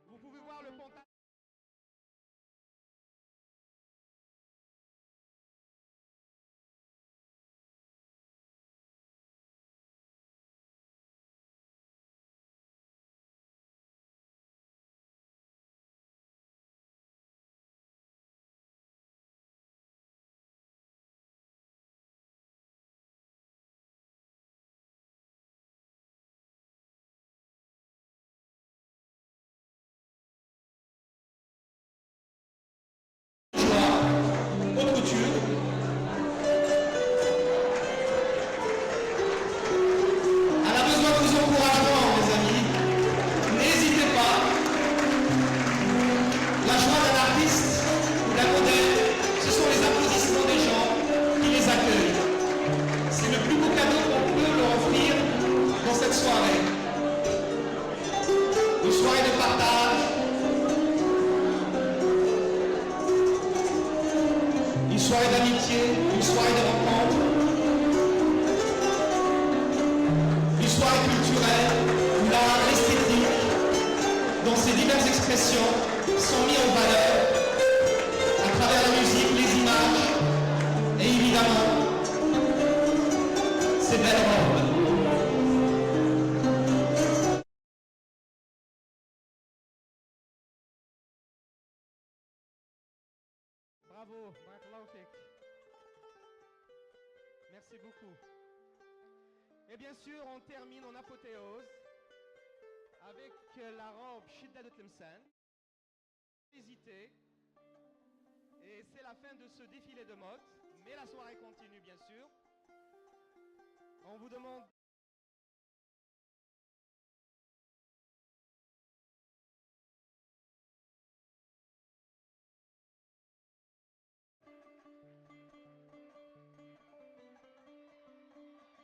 Vous pouvez voir le pantalon. Haute couture. Elle a besoin de vos encouragements, mes amis. N'hésitez pas. La joie d'un artiste ou d'un modèle, ce sont les applaudissements des gens qui les accueillent. C'est le plus beau cadeau qu'on peut leur offrir dans cette soirée. Une soirée de partage. Une soirée d'amitié, une soirée de rencontre, une soirée culturelle où l'art, l'esthétique, dans ses diverses expressions, sont mis en valeur à travers la musique, les images et évidemment ces belles robes. Bravo, barakallahu fik. Merci beaucoup. Et bien sûr, on termine en apothéose avec la robe Shidda de Tlemcen. Hésitez. Et c'est la fin de ce défilé de mode, mais la soirée continue bien sûr. On vous demande...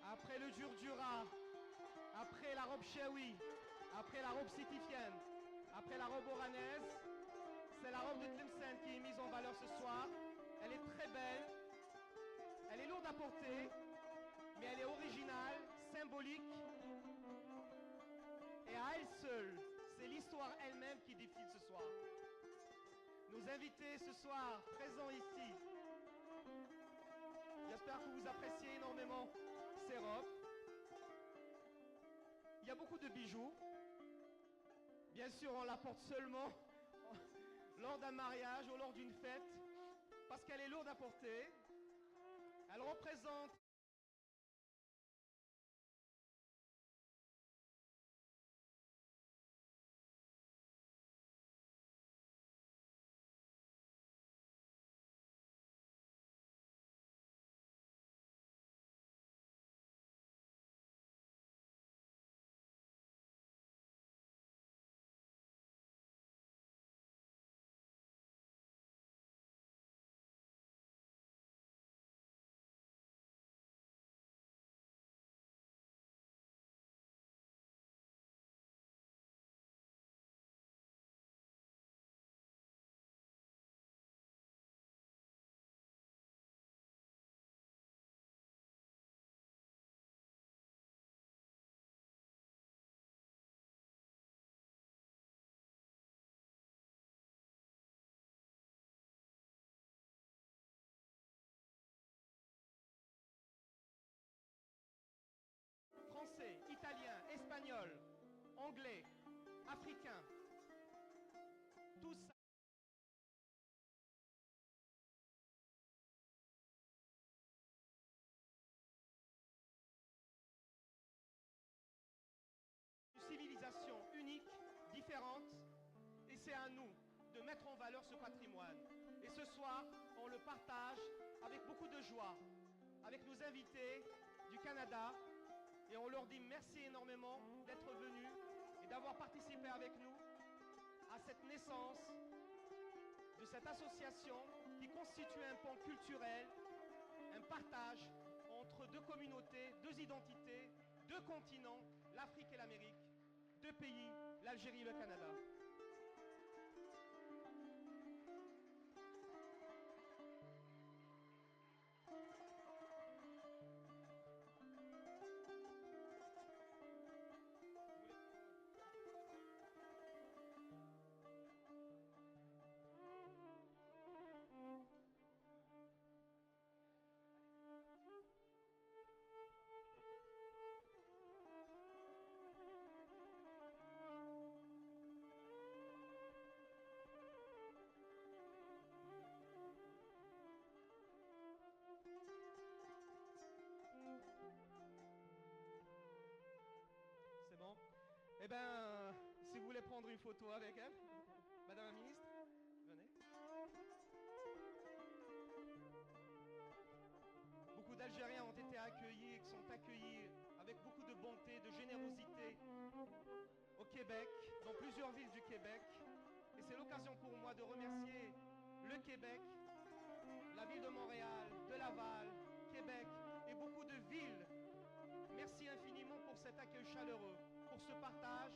Après le Djurdjura, après la robe Chewi, après la robe Sitifienne, après la robe oranaise, c'est la robe de Tlemcen qui est mise en valeur ce soir. Elle est très belle, elle est lourde à porter, mais elle est originale, symbolique. Et à elle seule, c'est l'histoire elle-même qui défile ce soir. Nos invités ce soir, présents ici, j'espère que vous appréciez énormément ces robes. Il y a beaucoup de bijoux. Bien sûr, on la porte seulement lors d'un mariage ou lors d'une fête, parce qu'elle est lourde à porter. Elle représente français, italien, espagnol, anglais, africain. Tout ça. Une civilisation unique, différente, et c'est à nous de mettre en valeur ce patrimoine. Et ce soir, on le partage avec beaucoup de joie, avec nos invités du Canada, et on leur dit merci énormément d'être venus et d'avoir participé avec nous à cette naissance de cette association qui constitue un pont culturel, un partage entre deux communautés, deux identités, deux continents, l'Afrique et l'Amérique, deux pays, l'Algérie et le Canada. C'est bon. Eh bien, si vous voulez prendre une photo avec elle, Madame la Ministre, venez. Beaucoup d'Algériens ont été accueillis et sont accueillis avec beaucoup de bonté, de générosité au Québec, dans plusieurs villes du Québec. Et c'est l'occasion pour moi de remercier le Québec, la ville de Montréal, de Laval, Québec et beaucoup de villes. Merci infiniment pour cet accueil chaleureux, pour ce partage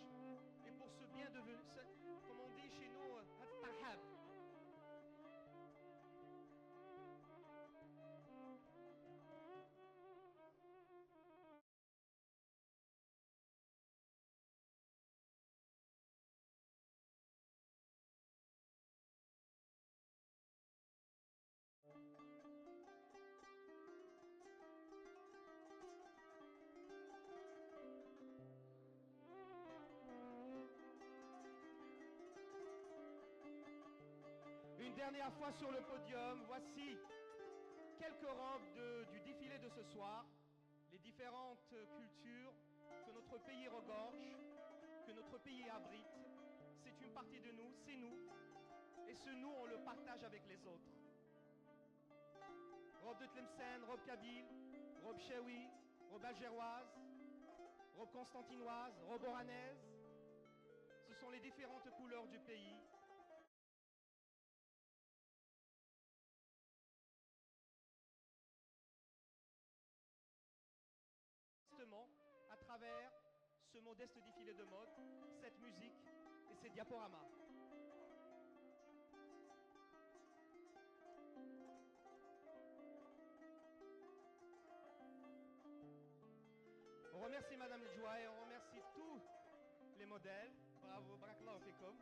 et pour ce bien devenu, comme on dit chez nous, at-tahab. Une dernière fois sur le podium, voici quelques robes du défilé de ce soir, les différentes cultures que notre pays regorge, que notre pays abrite. C'est une partie de nous, c'est nous. Et ce nous, on le partage avec les autres. robe de Tlemcen, robe kabyle, robe chewi, robe algéroise, robe constantinoise, robe oranaise. Ce sont les différentes couleurs du pays. À travers ce modeste défilé de mode, cette musique et ces diaporamas. On remercie Madame Djoua et on remercie tous les modèles. Bravo, Barakallahu Fikoum.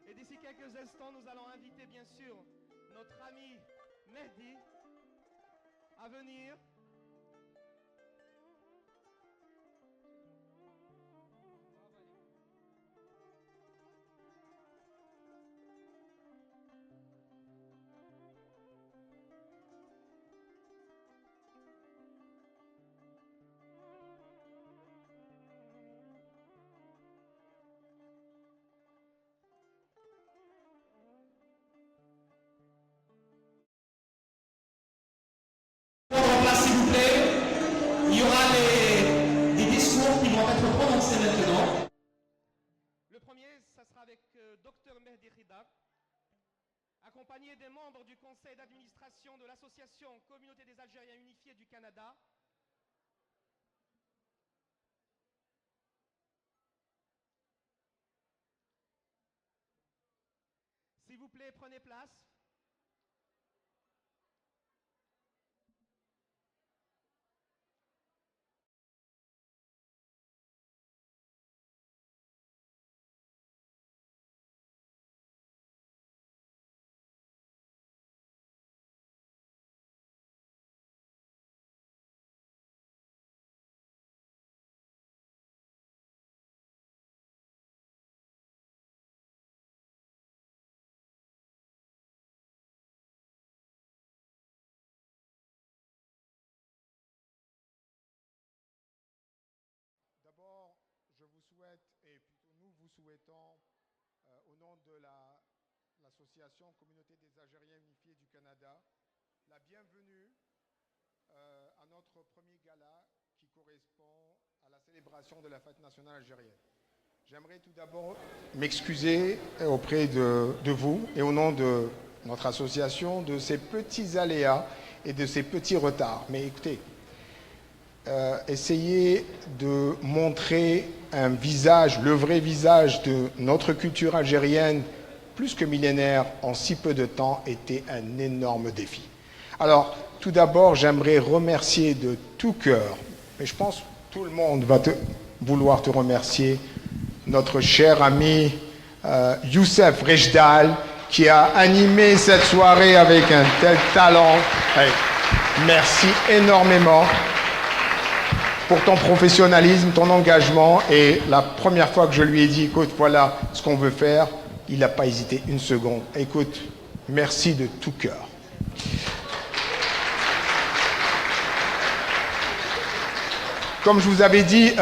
Et d'ici quelques instants, nous allons inviter bien sûr notre ami Mehdi à venir. S'il vous plaît, il y aura des discours qui vont être prononcés maintenant. Le premier, ça sera avec Dr Mehdi Khidab, accompagné des membres du conseil d'administration de l'association Communauté des Algériens Unifiés du Canada. S'il vous plaît, prenez place. D'abord, je vous souhaite, et plutôt nous vous souhaitons, au nom de l'association Communauté des Algériens Unifiés du Canada, la bienvenue à notre premier gala qui correspond à la célébration de la fête nationale algérienne. J'aimerais tout d'abord m'excuser auprès de vous et au nom de notre association de ces petits aléas et de ces petits retards. Mais écoutez, essayer de montrer un visage, le vrai visage de notre culture algérienne, plus que millénaire, en si peu de temps, était un énorme défi. Alors, tout d'abord, j'aimerais remercier de tout cœur, mais je pense que tout le monde va vouloir te remercier, notre cher ami Youssef Rejdal, qui a animé cette soirée avec un tel talent. Allez, merci énormément pour ton professionnalisme, ton engagement. Et la première fois que je lui ai dit, écoute, voilà ce qu'on veut faire, il n'a pas hésité une seconde. Écoute, merci de tout cœur. Comme je vous avais dit,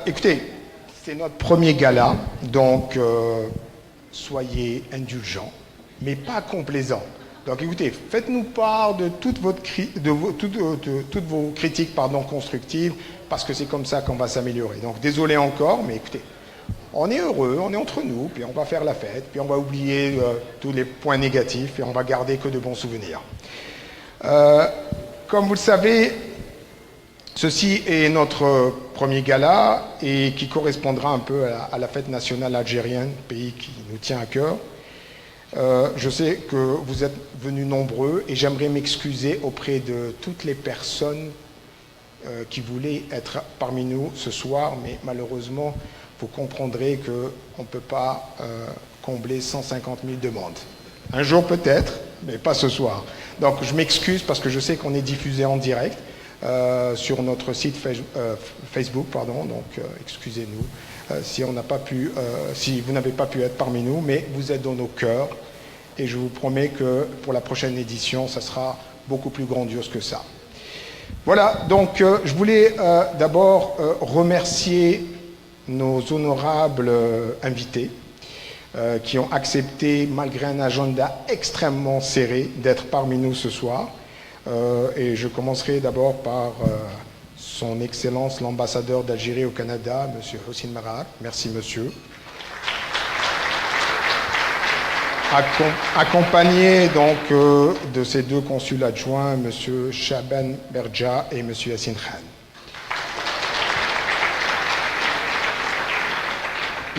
écoutez, c'est notre premier gala, donc soyez indulgents, mais pas complaisants. Donc écoutez, faites-nous part de toutes vos critiques constructives, parce que c'est comme ça qu'on va s'améliorer. Donc désolé encore, mais écoutez, on est heureux, on est entre nous, puis on va faire la fête, puis on va oublier tous les points négatifs et on va garder que de bons souvenirs. Comme vous le savez, ceci est notre premier gala et qui correspondra un peu à la fête nationale algérienne, pays qui nous tient à cœur. Je sais que vous êtes venus nombreux et j'aimerais m'excuser auprès de toutes les personnes qui voulaient être parmi nous ce soir, mais malheureusement, vous comprendrez qu'on ne peut pas combler 150 000 demandes. Un jour peut-être, mais pas ce soir. Donc je m'excuse parce que je sais qu'on est diffusé en direct sur notre site Facebook, donc excusez-nous si vous n'avez pas pu être parmi nous, mais vous êtes dans nos cœurs et je vous promets que pour la prochaine édition, ça sera beaucoup plus grandiose que ça. Voilà, donc je voulais d'abord remercier nos honorables invités qui ont accepté, malgré un agenda extrêmement serré, d'être parmi nous ce soir. Et je commencerai d'abord par son Excellence l'ambassadeur d'Algérie au Canada, M. Hossein Marar. Merci, monsieur. Accompagné donc de ces deux consuls adjoints, M. Shaban Berja et M. Yassine Khan.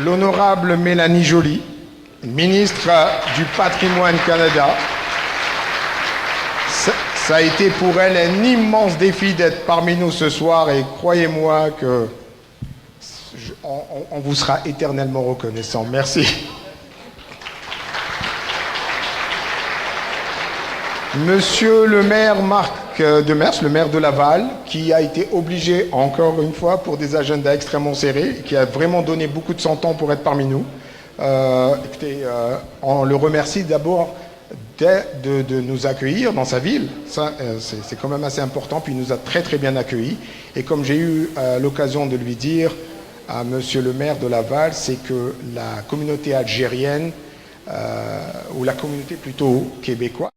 L'honorable Mélanie Joly, ministre du Patrimoine Canada. Ça a été pour elle un immense défi d'être parmi nous ce soir et croyez-moi que on vous sera éternellement reconnaissant. Merci. Monsieur le maire Marc Demers, le maire de Laval, qui a été obligé, encore une fois, pour des agendas extrêmement serrés, qui a vraiment donné beaucoup de son temps pour être parmi nous. Écoutez, on le remercie d'abord de nous accueillir dans sa ville. Ça, c'est quand même assez important. Puis il nous a très très bien accueillis. Et comme j'ai eu l'occasion de lui dire à monsieur le maire de Laval, c'est que la communauté algérienne, ou la communauté plutôt québécoise,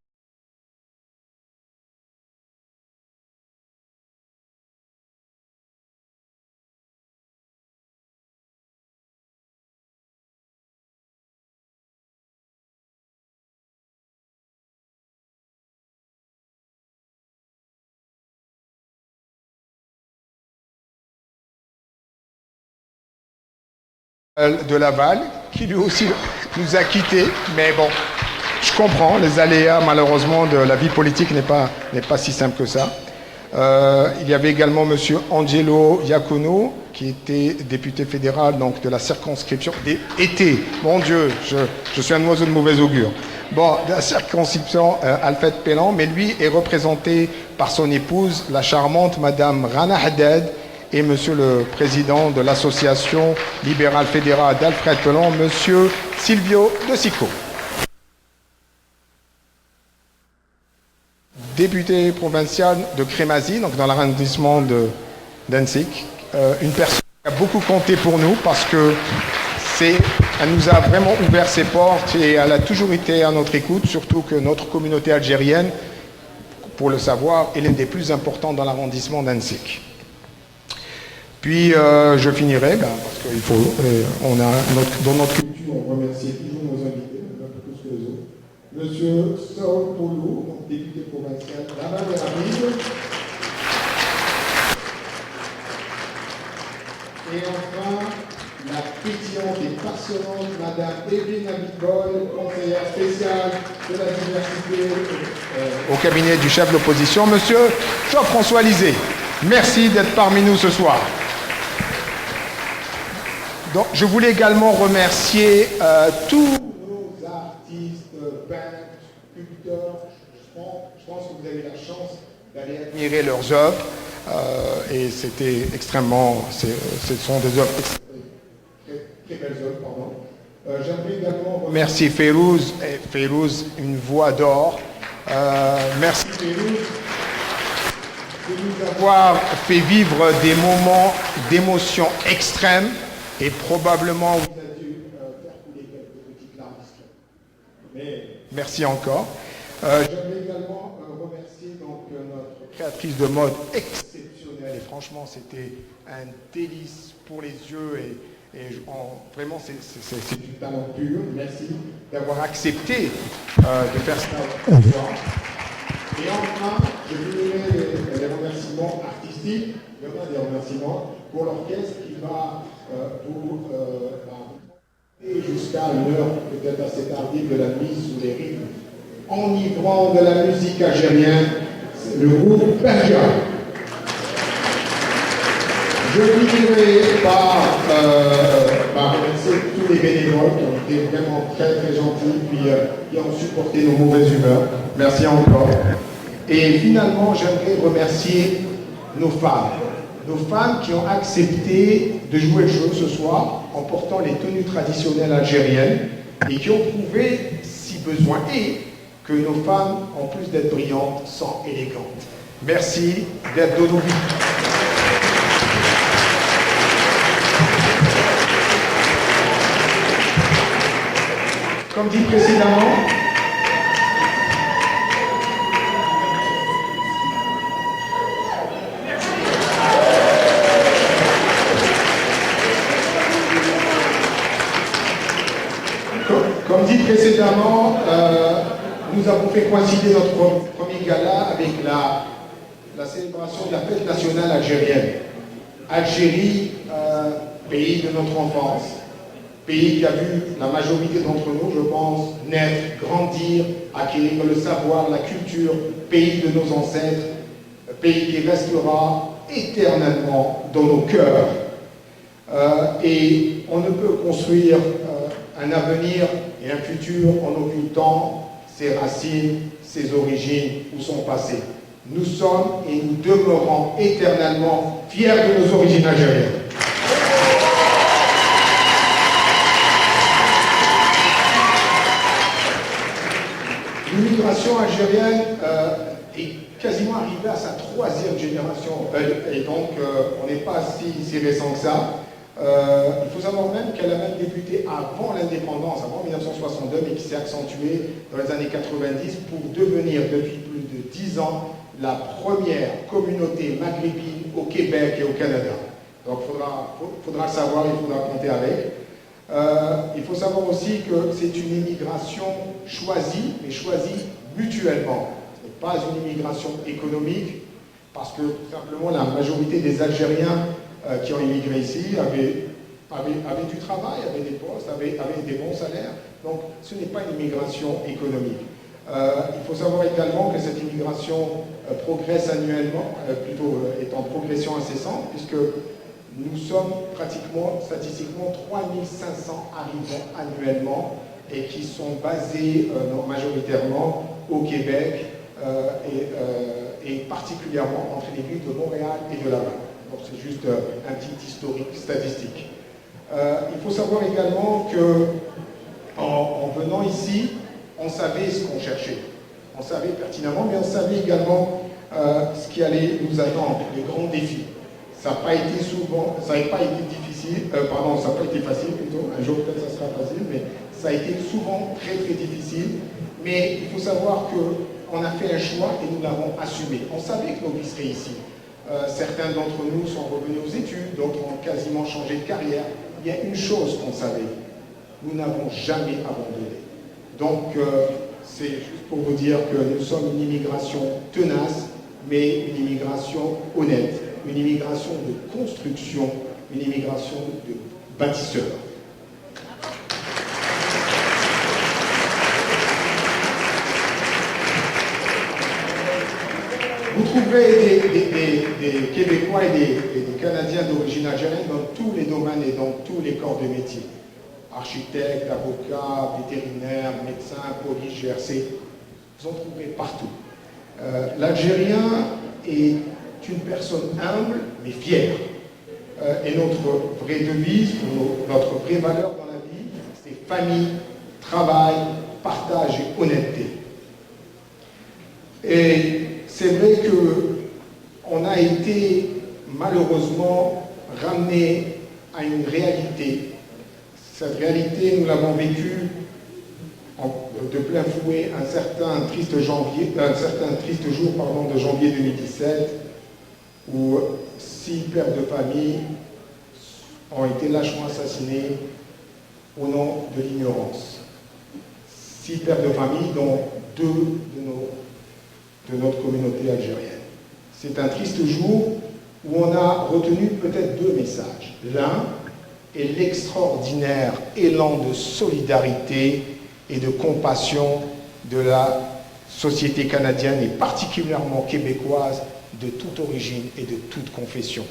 de Laval, qui lui aussi nous a quittés, mais bon, je comprends, les aléas malheureusement de la vie politique n'est pas si simple que ça. Il y avait également M. Angelo Iacono, qui était député fédéral donc de la circonscription mon Dieu, je suis un oiseau de mauvais augure. Bon, de la circonscription Alfred Pellan, mais lui est représenté par son épouse, la charmante Madame Rana Haddad, et Monsieur le Président de l'Association libérale fédérale d'Alfred Pellan, Monsieur Silvio De Sico. Député provincial de Crémazie, donc dans l'arrondissement d'Annecy, une personne qui a beaucoup compté pour nous parce que elle nous a vraiment ouvert ses portes et elle a toujours été à notre écoute, surtout que notre communauté algérienne, pour le savoir, est l'une des plus importantes dans l'arrondissement d'Annecy. Puis je finirai, parce qu'il faut, dans notre culture, on remercie toujours nos invités, un peu plus que les autres. Monsieur Saul Polo, député provincial Laval-et-Rapide. Et enfin, la pétillante et passionnante Madame Evelyne Abitbol, conseillère spéciale de la diversité au cabinet du chef de l'opposition, Monsieur Jean-François Lisée. Merci d'être parmi nous ce soir. Donc, je voulais également remercier tous nos artistes, peintres, sculpteurs. Je pense que vous avez la chance d'aller admirer leurs œuvres. Et c'était extrêmement... ce sont des œuvres très belles œuvres, pardon. J'aimerais également remercier Férouz, une voix d'or. Merci Férouz de nous avoir fait vivre des moments d'émotion extrême. Et probablement, vous avez dû faire couler quelques petites larmes discrètes. Mais merci encore. J'aimerais également remercier donc, notre créatrice de mode exceptionnelle. Et franchement, c'était un délice pour les yeux. Vraiment, c'est du talent pur. Merci d'avoir accepté de faire ça. Et enfin, je finirai les remerciements artistiques. Il y en a des remerciements pour l'orchestre qui va jusqu'à l'heure peut-être assez tardive de la nuit sous les rythmes enivrants de la musique algérienne, le groupe Berja. Je finirai par remercier tous les bénévoles qui ont été vraiment très très gentils puis qui ont supporté nos mauvaises humeurs. Merci encore. Et finalement, j'aimerais remercier nos femmes. Nos femmes qui ont accepté de jouer le jeu ce soir en portant les tenues traditionnelles algériennes et qui ont prouvé, si besoin est, que nos femmes, en plus d'être brillantes, sont élégantes. Merci d'être de nos vies. Comme dit précédemment, Comme dit précédemment, nous avons fait coïncider notre premier gala avec la célébration de la fête nationale algérienne. Algérie, pays de notre enfance, pays qui a vu la majorité d'entre nous, je pense, naître, grandir, acquérir le savoir, la culture, pays de nos ancêtres, pays qui restera éternellement dans nos cœurs. Et on ne peut construire un avenir et un futur en occultant ses racines, ses origines ou son passé. Nous sommes et nous demeurons éternellement fiers de nos origines algériennes. L'immigration algérienne est quasiment arrivée à sa 3e génération, et donc on n'est pas si récent que ça. Il faut savoir même qu'elle a même débuté avant l'indépendance, avant 1962, mais qui s'est accentuée dans les années 90 pour devenir depuis plus de 10 ans la première communauté maghrébine au Québec et au Canada. Donc il faudra le savoir, il faudra compter avec. Il faut savoir aussi que c'est une immigration choisie, mais choisie mutuellement. Ce n'est pas une immigration économique, parce que tout simplement la majorité des Algériens qui ont immigré ici avaient du travail, avaient des postes, avaient des bons salaires. Donc ce n'est pas une immigration économique. Il faut savoir également que cette immigration progresse annuellement, plutôt est en progression incessante, puisque nous sommes pratiquement, statistiquement, 3500 arrivants annuellement et qui sont basés majoritairement au Québec et particulièrement entre les villes de Montréal et de Laval. Donc c'est juste un petit historique statistique. Il faut savoir également que en venant ici, on savait ce qu'on cherchait. On savait pertinemment, mais on savait également ce qui allait nous attendre, les grands défis. Ça n'a pas été souvent, ça n'a pas été difficile, ça n'a pas été facile plutôt, un jour peut-être ça sera facile, mais ça a été souvent très difficile. Mais il faut savoir qu'on a fait un choix et nous l'avons assumé. On savait que nos vies seraient ici. Certains d'entre nous sont revenus aux études, d'autres ont quasiment changé de carrière. Il y a une chose qu'on savait, nous n'avons jamais abandonné. Donc c'est juste pour vous dire que nous sommes une immigration tenace, mais une immigration honnête. Une immigration de construction, une immigration de bâtisseurs. Vous trouverez des Québécois et des Canadiens d'origine algérienne dans tous les domaines et dans tous les corps de métier. Architectes, avocats, vétérinaires, médecins, police, GRC, vous en trouverez partout. L'Algérien est une personne humble mais fière. Et notre vraie devise, notre vraie valeur dans la vie, c'est famille, travail, partage et honnêteté. Et c'est vrai qu'on a été malheureusement ramené à une réalité. Cette réalité, nous l'avons vécue de plein fouet un certain triste jour de janvier 2017, où 6 pères de famille ont été lâchement assassinés au nom de l'ignorance. 6 pères de famille, dont 2 de notre communauté algérienne. C'est un triste jour où on a retenu peut-être 2 messages. L'un est l'extraordinaire élan de solidarité et de compassion de la société canadienne et particulièrement québécoise de toute origine et de toute confession.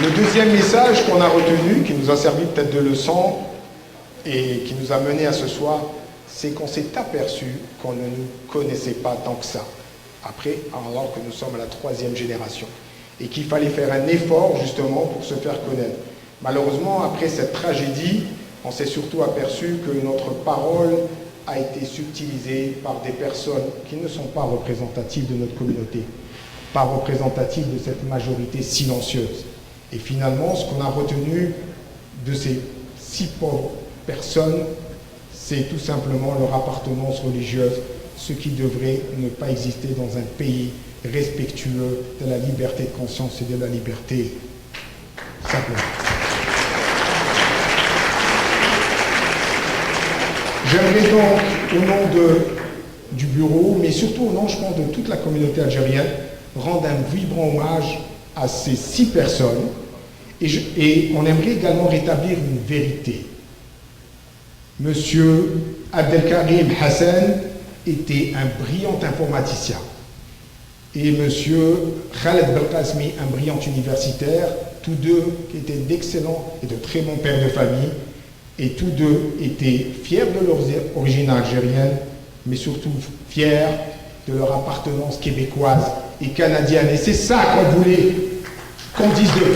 Le deuxième message qu'on a retenu, qui nous a servi peut-être de leçon et qui nous a mené à ce soir, c'est qu'on s'est aperçu qu'on ne nous connaissait pas tant que ça, après, alors que nous sommes à la 3e génération, et qu'il fallait faire un effort justement pour se faire connaître. Malheureusement, après cette tragédie, on s'est surtout aperçu que notre parole a été subtilisée par des personnes qui ne sont pas représentatives de notre communauté, pas représentatives de cette majorité silencieuse. Et finalement, ce qu'on a retenu de ces 6 pauvres personnes, c'est tout simplement leur appartenance religieuse, ce qui devrait ne pas exister dans un pays respectueux de la liberté de conscience et de la liberté simplement. J'aimerais donc, au nom du bureau, mais surtout au nom, je pense, de toute la communauté algérienne, rendre un vibrant hommage à ces 6 personnes. Et on aimerait également rétablir une vérité. Monsieur Abdelkarim Hassan était un brillant informaticien. Et monsieur Khaled Belkacmi, un brillant universitaire, tous deux qui étaient d'excellents et de très bons pères de famille. Et tous deux étaient fiers de leurs origines algériennes, mais surtout fiers de leur appartenance québécoise et canadienne. Et c'est ça qu'on voulait qu'on dise d'eux.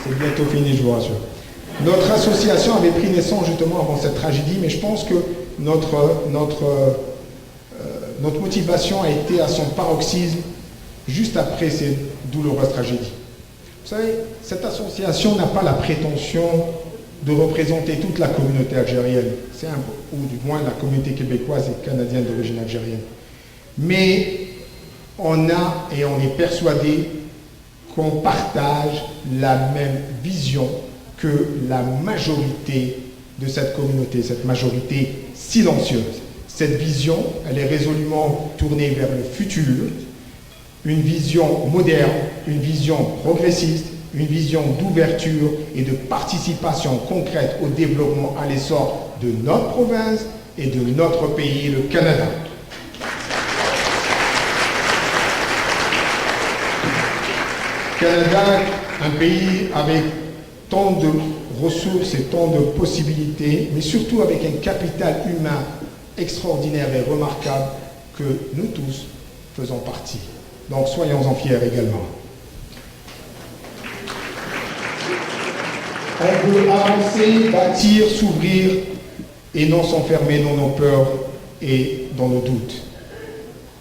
C'est bientôt fini, je vous rassure. Notre association avait pris naissance justement avant cette tragédie, mais je pense que notre motivation a été à son paroxysme juste après ces douloureuses tragédies. Vous savez, cette association n'a pas la prétention de représenter toute la communauté algérienne, ou du moins la communauté québécoise et canadienne d'origine algérienne. Mais on a et on est persuadé qu'on partage la même vision que la majorité de cette communauté, cette majorité silencieuse. Cette vision, elle est résolument tournée vers le futur, une vision moderne, une vision progressiste, une vision d'ouverture et de participation concrète au développement, à l'essor de notre province et de notre pays, le Canada. Canada, un pays avec tant de ressources et tant de possibilités, mais surtout avec un capital humain extraordinaire et remarquable que nous tous faisons partie. Donc soyons-en fiers également. On veut avancer, bâtir, s'ouvrir et non s'enfermer dans nos peurs et dans nos doutes.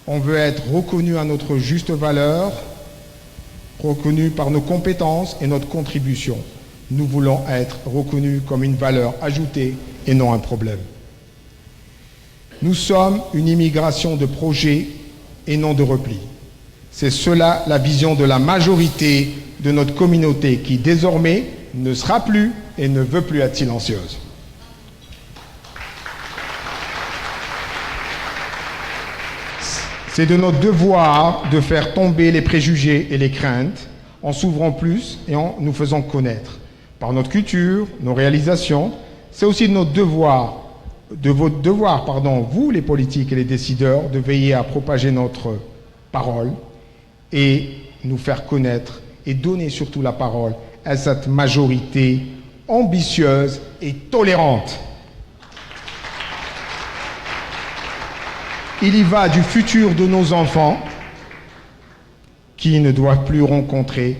On veut être reconnu à notre juste valeur, reconnu par nos compétences et notre contribution. Nous voulons être reconnus comme une valeur ajoutée et non un problème. Nous sommes une immigration de projet et non de repli. C'est cela la vision de la majorité de notre communauté qui désormais ne sera plus et ne veut plus être silencieuse. C'est de notre devoir de faire tomber les préjugés et les craintes en s'ouvrant plus et en nous faisant connaître. Par notre culture, nos réalisations, c'est aussi de notre devoir, vous les politiques et les décideurs, de veiller à propager notre parole et nous faire connaître et donner surtout la parole à cette majorité ambitieuse et tolérante. Il y va du futur de nos enfants qui ne doivent plus rencontrer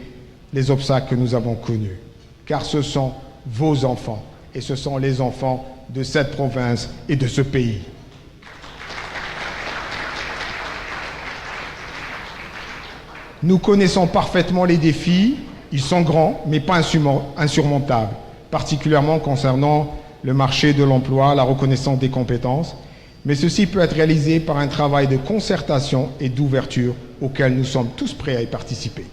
les obstacles que nous avons connus. Car ce sont vos enfants et ce sont les enfants de cette province et de ce pays. Nous connaissons parfaitement les défis, ils sont grands mais pas insurmontables, particulièrement concernant le marché de l'emploi, la reconnaissance des compétences, mais ceci peut être réalisé par un travail de concertation et d'ouverture auquel nous sommes tous prêts à y participer.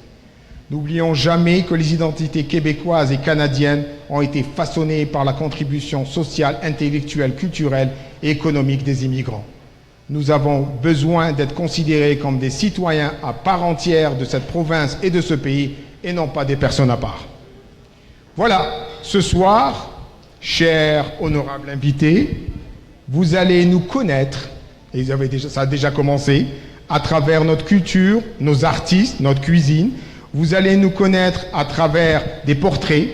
N'oublions jamais que les identités québécoises et canadiennes ont été façonnées par la contribution sociale, intellectuelle, culturelle et économique des immigrants. Nous avons besoin d'être considérés comme des citoyens à part entière de cette province et de ce pays et non pas des personnes à part. Voilà, ce soir, chers honorables invités, vous allez nous connaître, et ça a déjà commencé, à travers notre culture, nos artistes, notre cuisine. Vous allez nous connaître à travers des portraits.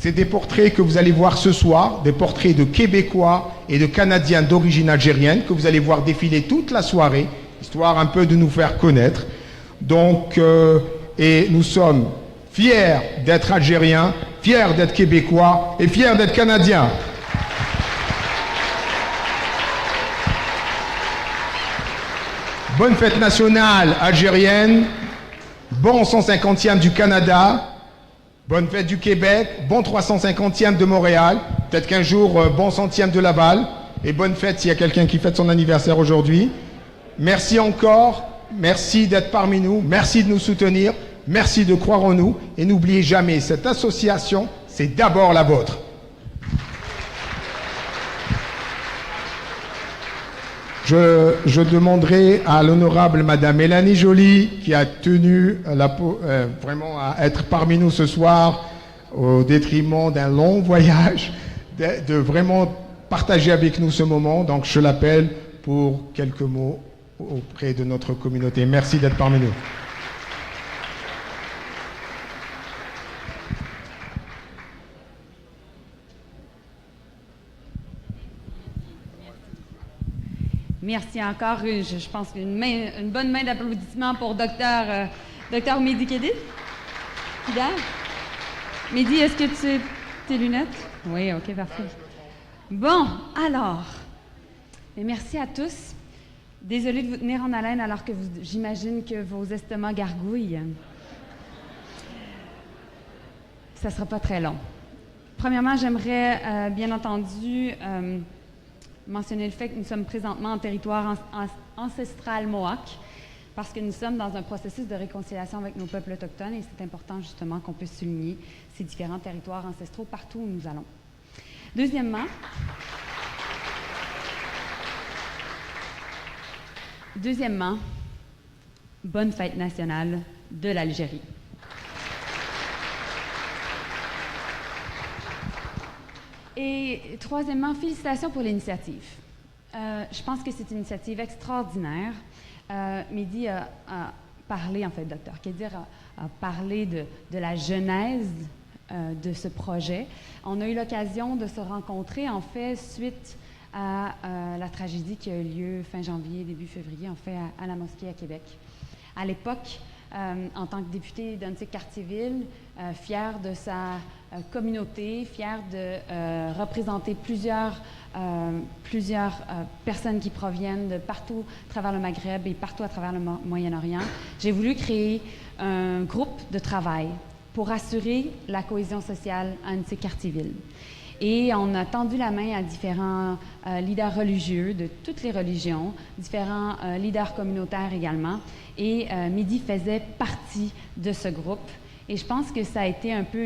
C'est des portraits que vous allez voir ce soir, des portraits de Québécois et de Canadiens d'origine algérienne que vous allez voir défiler toute la soirée, histoire un peu de nous faire connaître. Donc, et nous sommes fiers d'être Algériens, fiers d'être Québécois et fiers d'être Canadiens. Bonne fête nationale algérienne, bon 150e du Canada, bonne fête du Québec, bon 350e de Montréal, peut-être qu'un jour, bon 100e de Laval, et bonne fête s'il y a quelqu'un qui fête son anniversaire aujourd'hui. merci encore, merci d'être parmi nous, merci de nous soutenir, merci de croire en nous et n'oubliez jamais, cette association, c'est d'abord la vôtre. Je demanderai à l'honorable Madame Mélanie Joly, qui a tenu vraiment à être parmi nous ce soir, au détriment d'un long voyage, de vraiment partager avec nous ce moment. Donc je l'appelle pour quelques mots auprès de notre communauté. Merci d'être parmi nous. Merci encore. Je pense une bonne main d'applaudissement pour Docteur Mehdi Kedid. Mehdi, est-ce que tu as tes lunettes? Oui, OK, parfait. Bon, alors, merci à tous. Désolée de vous tenir en haleine alors que j'imagine que vos estomacs gargouillent. Ça ne sera pas très long. Premièrement, j'aimerais, bien entendu, mentionner le fait que nous sommes présentement en territoire ancestral Mohawk, parce que nous sommes dans un processus de réconciliation avec nos peuples autochtones et c'est important justement qu'on puisse souligner ces différents territoires ancestraux partout où nous allons. Deuxièmement, bonne fête nationale de l'Algérie. Et troisièmement, félicitations pour l'initiative. Je pense que c'est une initiative extraordinaire. Mehdi a parlé, en fait, Dr. Kedir a parlé de la genèse de ce projet. On a eu l'occasion de se rencontrer, en fait, suite à la tragédie qui a eu lieu fin janvier, début février, en fait, à la mosquée à Québec. À l'époque, en tant que député d'Annecy-Cartierville, fier de sa communauté, fier de représenter plusieurs personnes qui proviennent de partout à travers le Maghreb et partout à travers le Moyen-Orient, j'ai voulu créer un groupe de travail pour assurer la cohésion sociale à Annecy-Cartierville. Et on a tendu la main à différents leaders religieux de toutes les religions, différents leaders communautaires également. Et Mehdi faisait partie de ce groupe. Et je pense que ça a été un peu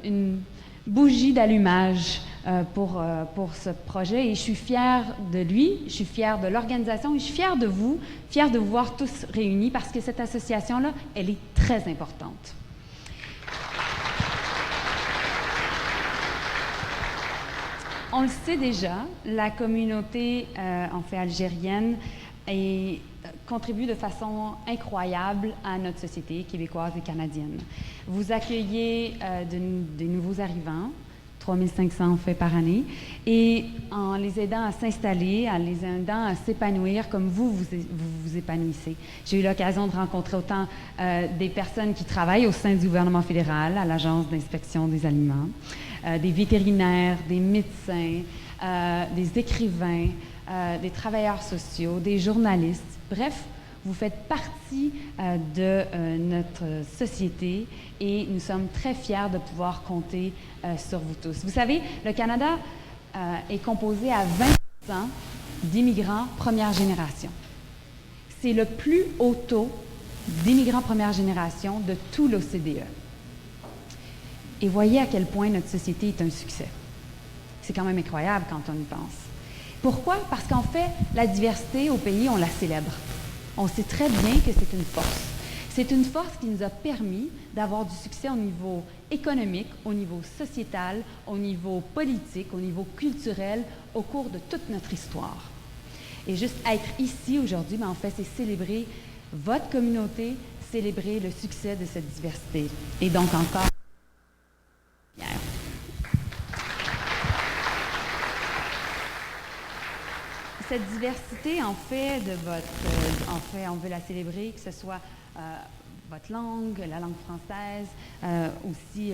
une bougie d'allumage pour ce projet. Et je suis fière de lui, je suis fière de l'organisation et je suis fière de vous voir tous réunis parce que cette association-là, elle est très importante. On le sait déjà, la communauté en fait algérienne contribue de façon incroyable à notre société québécoise et canadienne. Vous accueillez des nouveaux arrivants, 3500 faits par année, et en les aidant à s'installer, en les aidant à s'épanouir comme vous épanouissez. J'ai eu l'occasion de rencontrer autant des personnes qui travaillent au sein du gouvernement fédéral, à l'Agence d'inspection des aliments, des vétérinaires, des médecins, des écrivains, des travailleurs sociaux, des journalistes. Bref, vous faites partie de notre société et nous sommes très fiers de pouvoir compter sur vous tous. Vous savez, le Canada est composé à 20% d'immigrants première génération. C'est le plus haut taux d'immigrants première génération de tout l'OCDE. Et voyez à quel point notre société est un succès. C'est quand même incroyable quand on y pense. Pourquoi? Parce qu'en fait, la diversité au pays, on la célèbre. On sait très bien que c'est une force. C'est une force qui nous a permis d'avoir du succès au niveau économique, au niveau sociétal, au niveau politique, au niveau culturel, au cours de toute notre histoire. Et juste être ici aujourd'hui, en fait, c'est célébrer votre communauté, célébrer le succès de cette diversité. Et donc encore, cette diversité, en fait, on veut la célébrer, que ce soit votre langue, la langue française, aussi,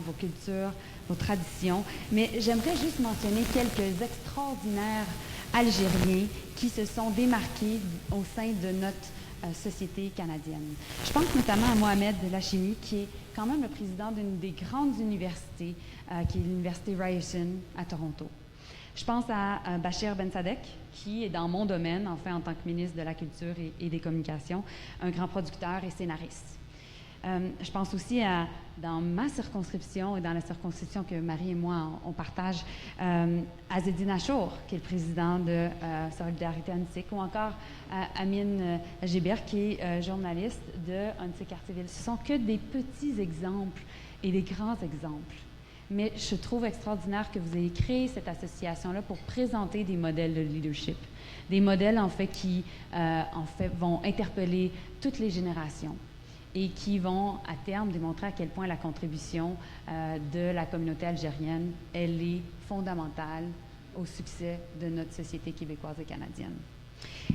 vos cultures, vos traditions. Mais j'aimerais juste mentionner quelques extraordinaires Algériens qui se sont démarqués au sein de notre société canadienne. Je pense notamment à Mohamed Lachimi, qui est quand même le président d'une des grandes universités, qui est l'université Ryerson à Toronto. Je pense à Bachir Ben Sadek, qui est dans mon domaine, en fait, en tant que ministre de la Culture et des Communications, un grand producteur et scénariste. Je pense aussi dans ma circonscription et dans la circonscription que Marie et moi, on partage, à Zedine Achour, qui est le président de Solidarité Antique, ou encore Amine Gébert, qui est journaliste d'un de ces quartiers-villes. Ce ne sont que des petits exemples et des grands exemples. Mais je trouve extraordinaire que vous ayez créé cette association-là pour présenter des modèles de leadership, des modèles, en fait, qui, vont interpeller toutes les générations et qui vont, à terme, démontrer à quel point la contribution de la communauté algérienne, elle est fondamentale au succès de notre société québécoise et canadienne.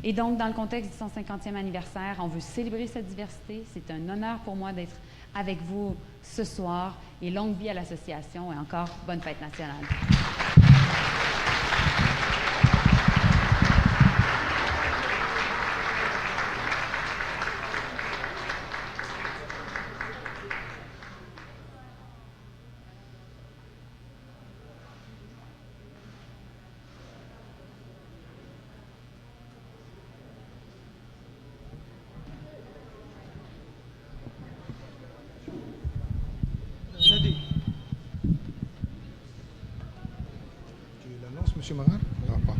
Et donc, dans le contexte du 150e anniversaire, on veut célébrer cette diversité. C'est un honneur pour moi d'être avec vous ce soir, et longue vie à l'association, et encore bonne fête nationale. Monsieur Marin? Non, pas.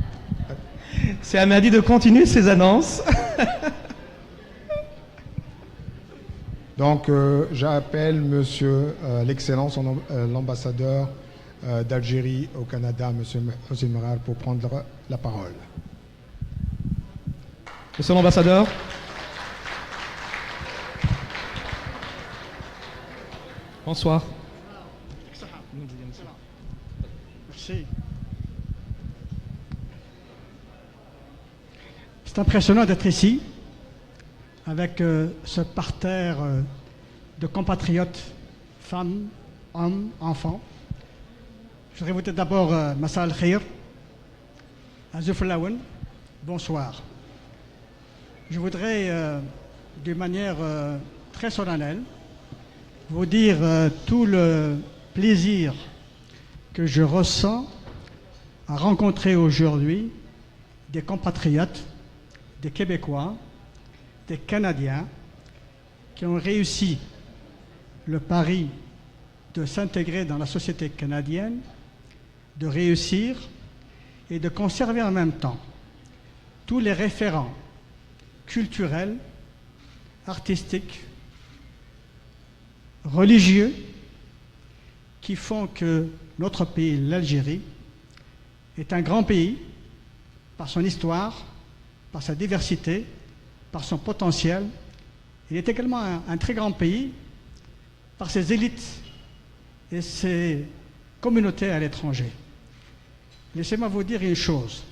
C'est à Mehdi de continuer ses annonces. Donc, j'appelle Monsieur l'Excellence, l'ambassadeur d'Algérie au Canada, Monsieur Hossein Merar, pour prendre la parole. Monsieur l'ambassadeur. Bonsoir. Merci. C'est impressionnant d'être ici avec ce parterre de compatriotes, femmes, hommes, enfants. Je voudrais vous dire d'abord Massa al-Khir, Azuflaouen, bonsoir. Je voudrais, d'une manière très solennelle, vous dire tout le plaisir que je ressens à rencontrer aujourd'hui des compatriotes, des Québécois, des Canadiens qui ont réussi le pari de s'intégrer dans la société canadienne, de réussir et de conserver en même temps tous les référents culturels, artistiques, religieux qui font que notre pays, l'Algérie, est un grand pays par son histoire, par sa diversité, par son potentiel. Il est également un très grand pays par ses élites et ses communautés à l'étranger. Laissez-moi vous dire une chose.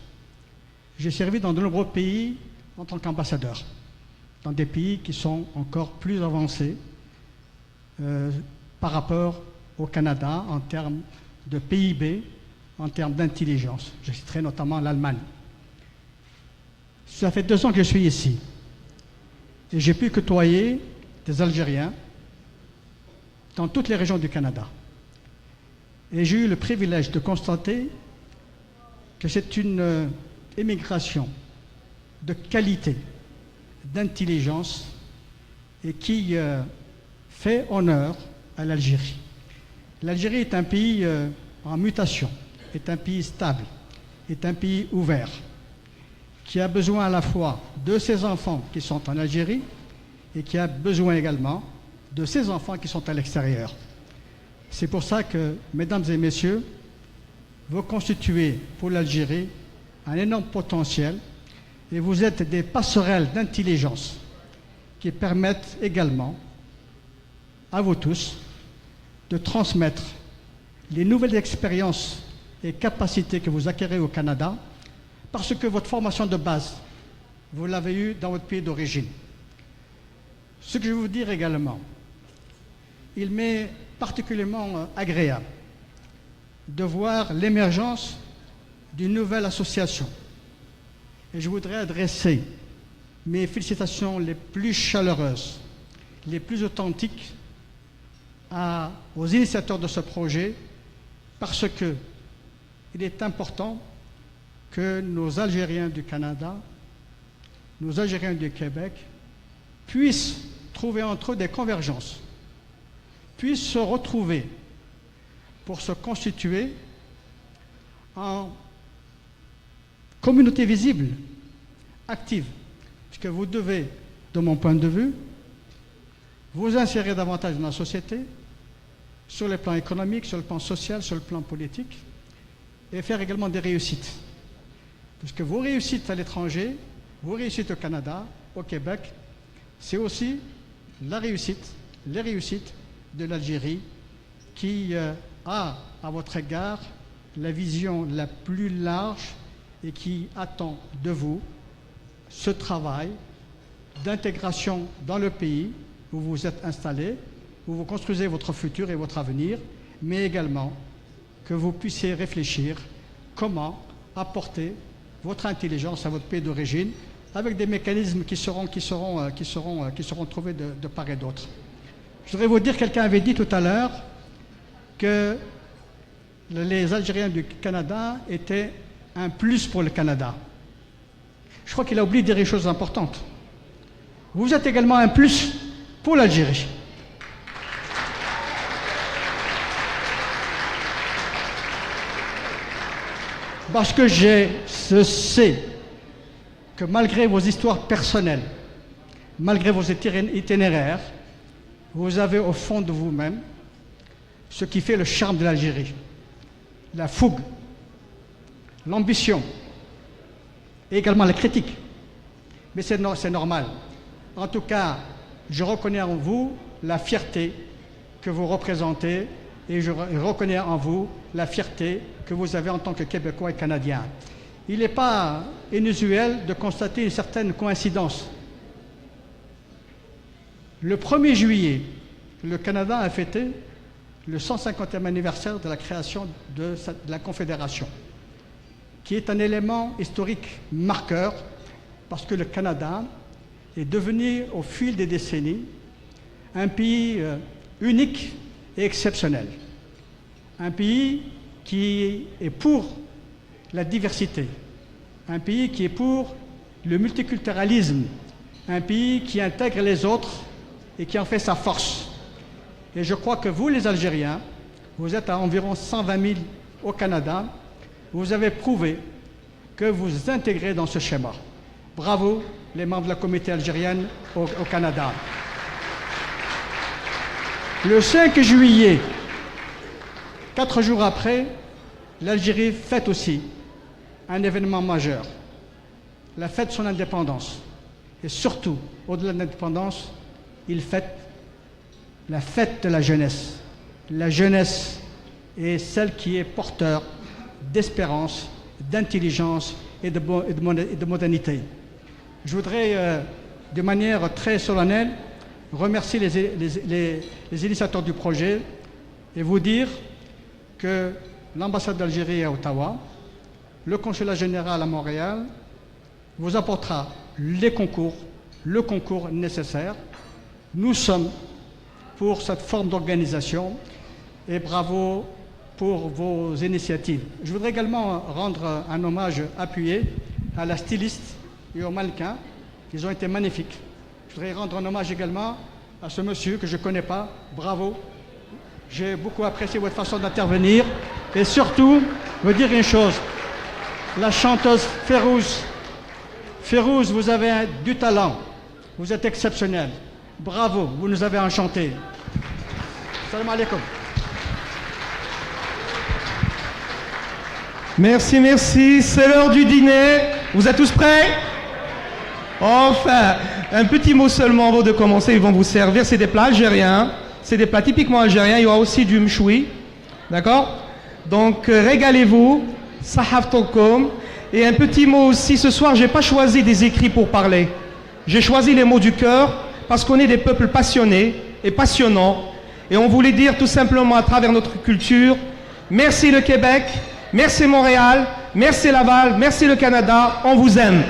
J'ai servi dans de nombreux pays en tant qu'ambassadeur, dans des pays qui sont encore plus avancés par rapport au Canada en termes de PIB, en termes d'intelligence. Je citerai notamment l'Allemagne. Ça fait 2 ans que je suis ici et j'ai pu côtoyer des Algériens dans toutes les régions du Canada. Et j'ai eu le privilège de constater que c'est une émigration de qualité, d'intelligence et qui fait honneur à l'Algérie. L'Algérie est un pays en mutation, est un pays stable, est un pays ouvert, qui a besoin à la fois de ses enfants qui sont en Algérie et qui a besoin également de ses enfants qui sont à l'extérieur. C'est pour ça que, mesdames et messieurs, vous constituez pour l'Algérie un énorme potentiel et vous êtes des passerelles d'intelligence qui permettent également à vous tous de transmettre les nouvelles expériences et capacités que vous acquérez au Canada parce que votre formation de base, vous l'avez eue dans votre pays d'origine. Ce que je veux vous dire également, il m'est particulièrement agréable de voir l'émergence d'une nouvelle association. Et je voudrais adresser mes félicitations les plus chaleureuses, les plus authentiques aux initiateurs de ce projet, parce que il est important que nos Algériens du Canada, nos Algériens du Québec puissent trouver entre eux des convergences, puissent se retrouver pour se constituer en communauté visible, active, puisque vous devez, de mon point de vue, vous insérer davantage dans la société, sur le plan économique, sur le plan social, sur le plan politique, et faire également des réussites. Parce que vos réussites à l'étranger, vos réussites au Canada, au Québec, c'est aussi la réussite, les réussites de l'Algérie qui a à votre égard la vision la plus large et qui attend de vous ce travail d'intégration dans le pays où vous vous êtes installé, où vous construisez votre futur et votre avenir, mais également que vous puissiez réfléchir comment apporter votre intelligence à votre pays d'origine avec des mécanismes qui seront trouvés de part et d'autre. Je voudrais vous dire, quelqu'un avait dit tout à l'heure que les Algériens du Canada étaient un plus pour le Canada. Je crois qu'il a oublié de dire des choses importantes. Vous êtes également un plus pour l'Algérie. Parce que je sais que malgré vos histoires personnelles, malgré vos itinéraires, vous avez au fond de vous-même ce qui fait le charme de l'Algérie. La fougue, l'ambition, et également la critique. Mais c'est normal. En tout cas, je reconnais en vous la fierté que vous représentez et je reconnais en vous la fierté que vous avez en tant que Québécois et Canadiens. Il n'est pas inusuel de constater une certaine coïncidence. Le 1er juillet, le Canada a fêté le 150e anniversaire de la création de la Confédération, qui est un élément historique marqueur parce que le Canada est devenu au fil des décennies un pays unique et exceptionnel. Un pays qui est pour la diversité, un pays qui est pour le multiculturalisme, un pays qui intègre les autres et qui en fait sa force. Et je crois que vous, les Algériens, vous êtes à environ 120 000 au Canada, vous avez prouvé que vous vous intégrez dans ce schéma. Bravo, les membres de la communauté algérienne au Canada. Le 5 juillet, 4 jours après, l'Algérie fête aussi un événement majeur, la fête de son indépendance. Et surtout, au-delà de l'indépendance, il fête la fête de la jeunesse. La jeunesse est celle qui est porteur d'espérance, d'intelligence et de modernité. Je voudrais, de manière très solennelle, remercier les initiateurs du projet et vous dire que l'ambassade d'Algérie à Ottawa, le consulat général à Montréal, vous apportera le concours nécessaire. Nous sommes pour cette forme d'organisation et bravo pour vos initiatives. Je voudrais également rendre un hommage appuyé à la styliste et aux mannequins. Ils ont été magnifiques. Je voudrais rendre un hommage également à ce monsieur que je ne connais pas. Bravo. J'ai beaucoup apprécié votre façon d'intervenir. Et surtout, vous dire une chose. La chanteuse Férouz. Férouz, vous avez du talent. Vous êtes exceptionnel. Bravo, vous nous avez enchantés. Salam alaikum. Merci, merci. C'est l'heure du dîner. Vous êtes tous prêts? Enfin, un petit mot seulement avant de commencer. Ils vont vous servir. C'est des plats algériens. C'est des plats typiquement algériens. Il y aura aussi du mchoui. D'accord? Donc, régalez-vous. Sahaf Tolkom. Et un petit mot aussi. Ce soir, je n'ai pas choisi des écrits pour parler. J'ai choisi les mots du cœur parce qu'on est des peuples passionnés et passionnants. Et on voulait dire tout simplement à travers notre culture, merci le Québec, merci Montréal, merci Laval, merci le Canada, on vous aime.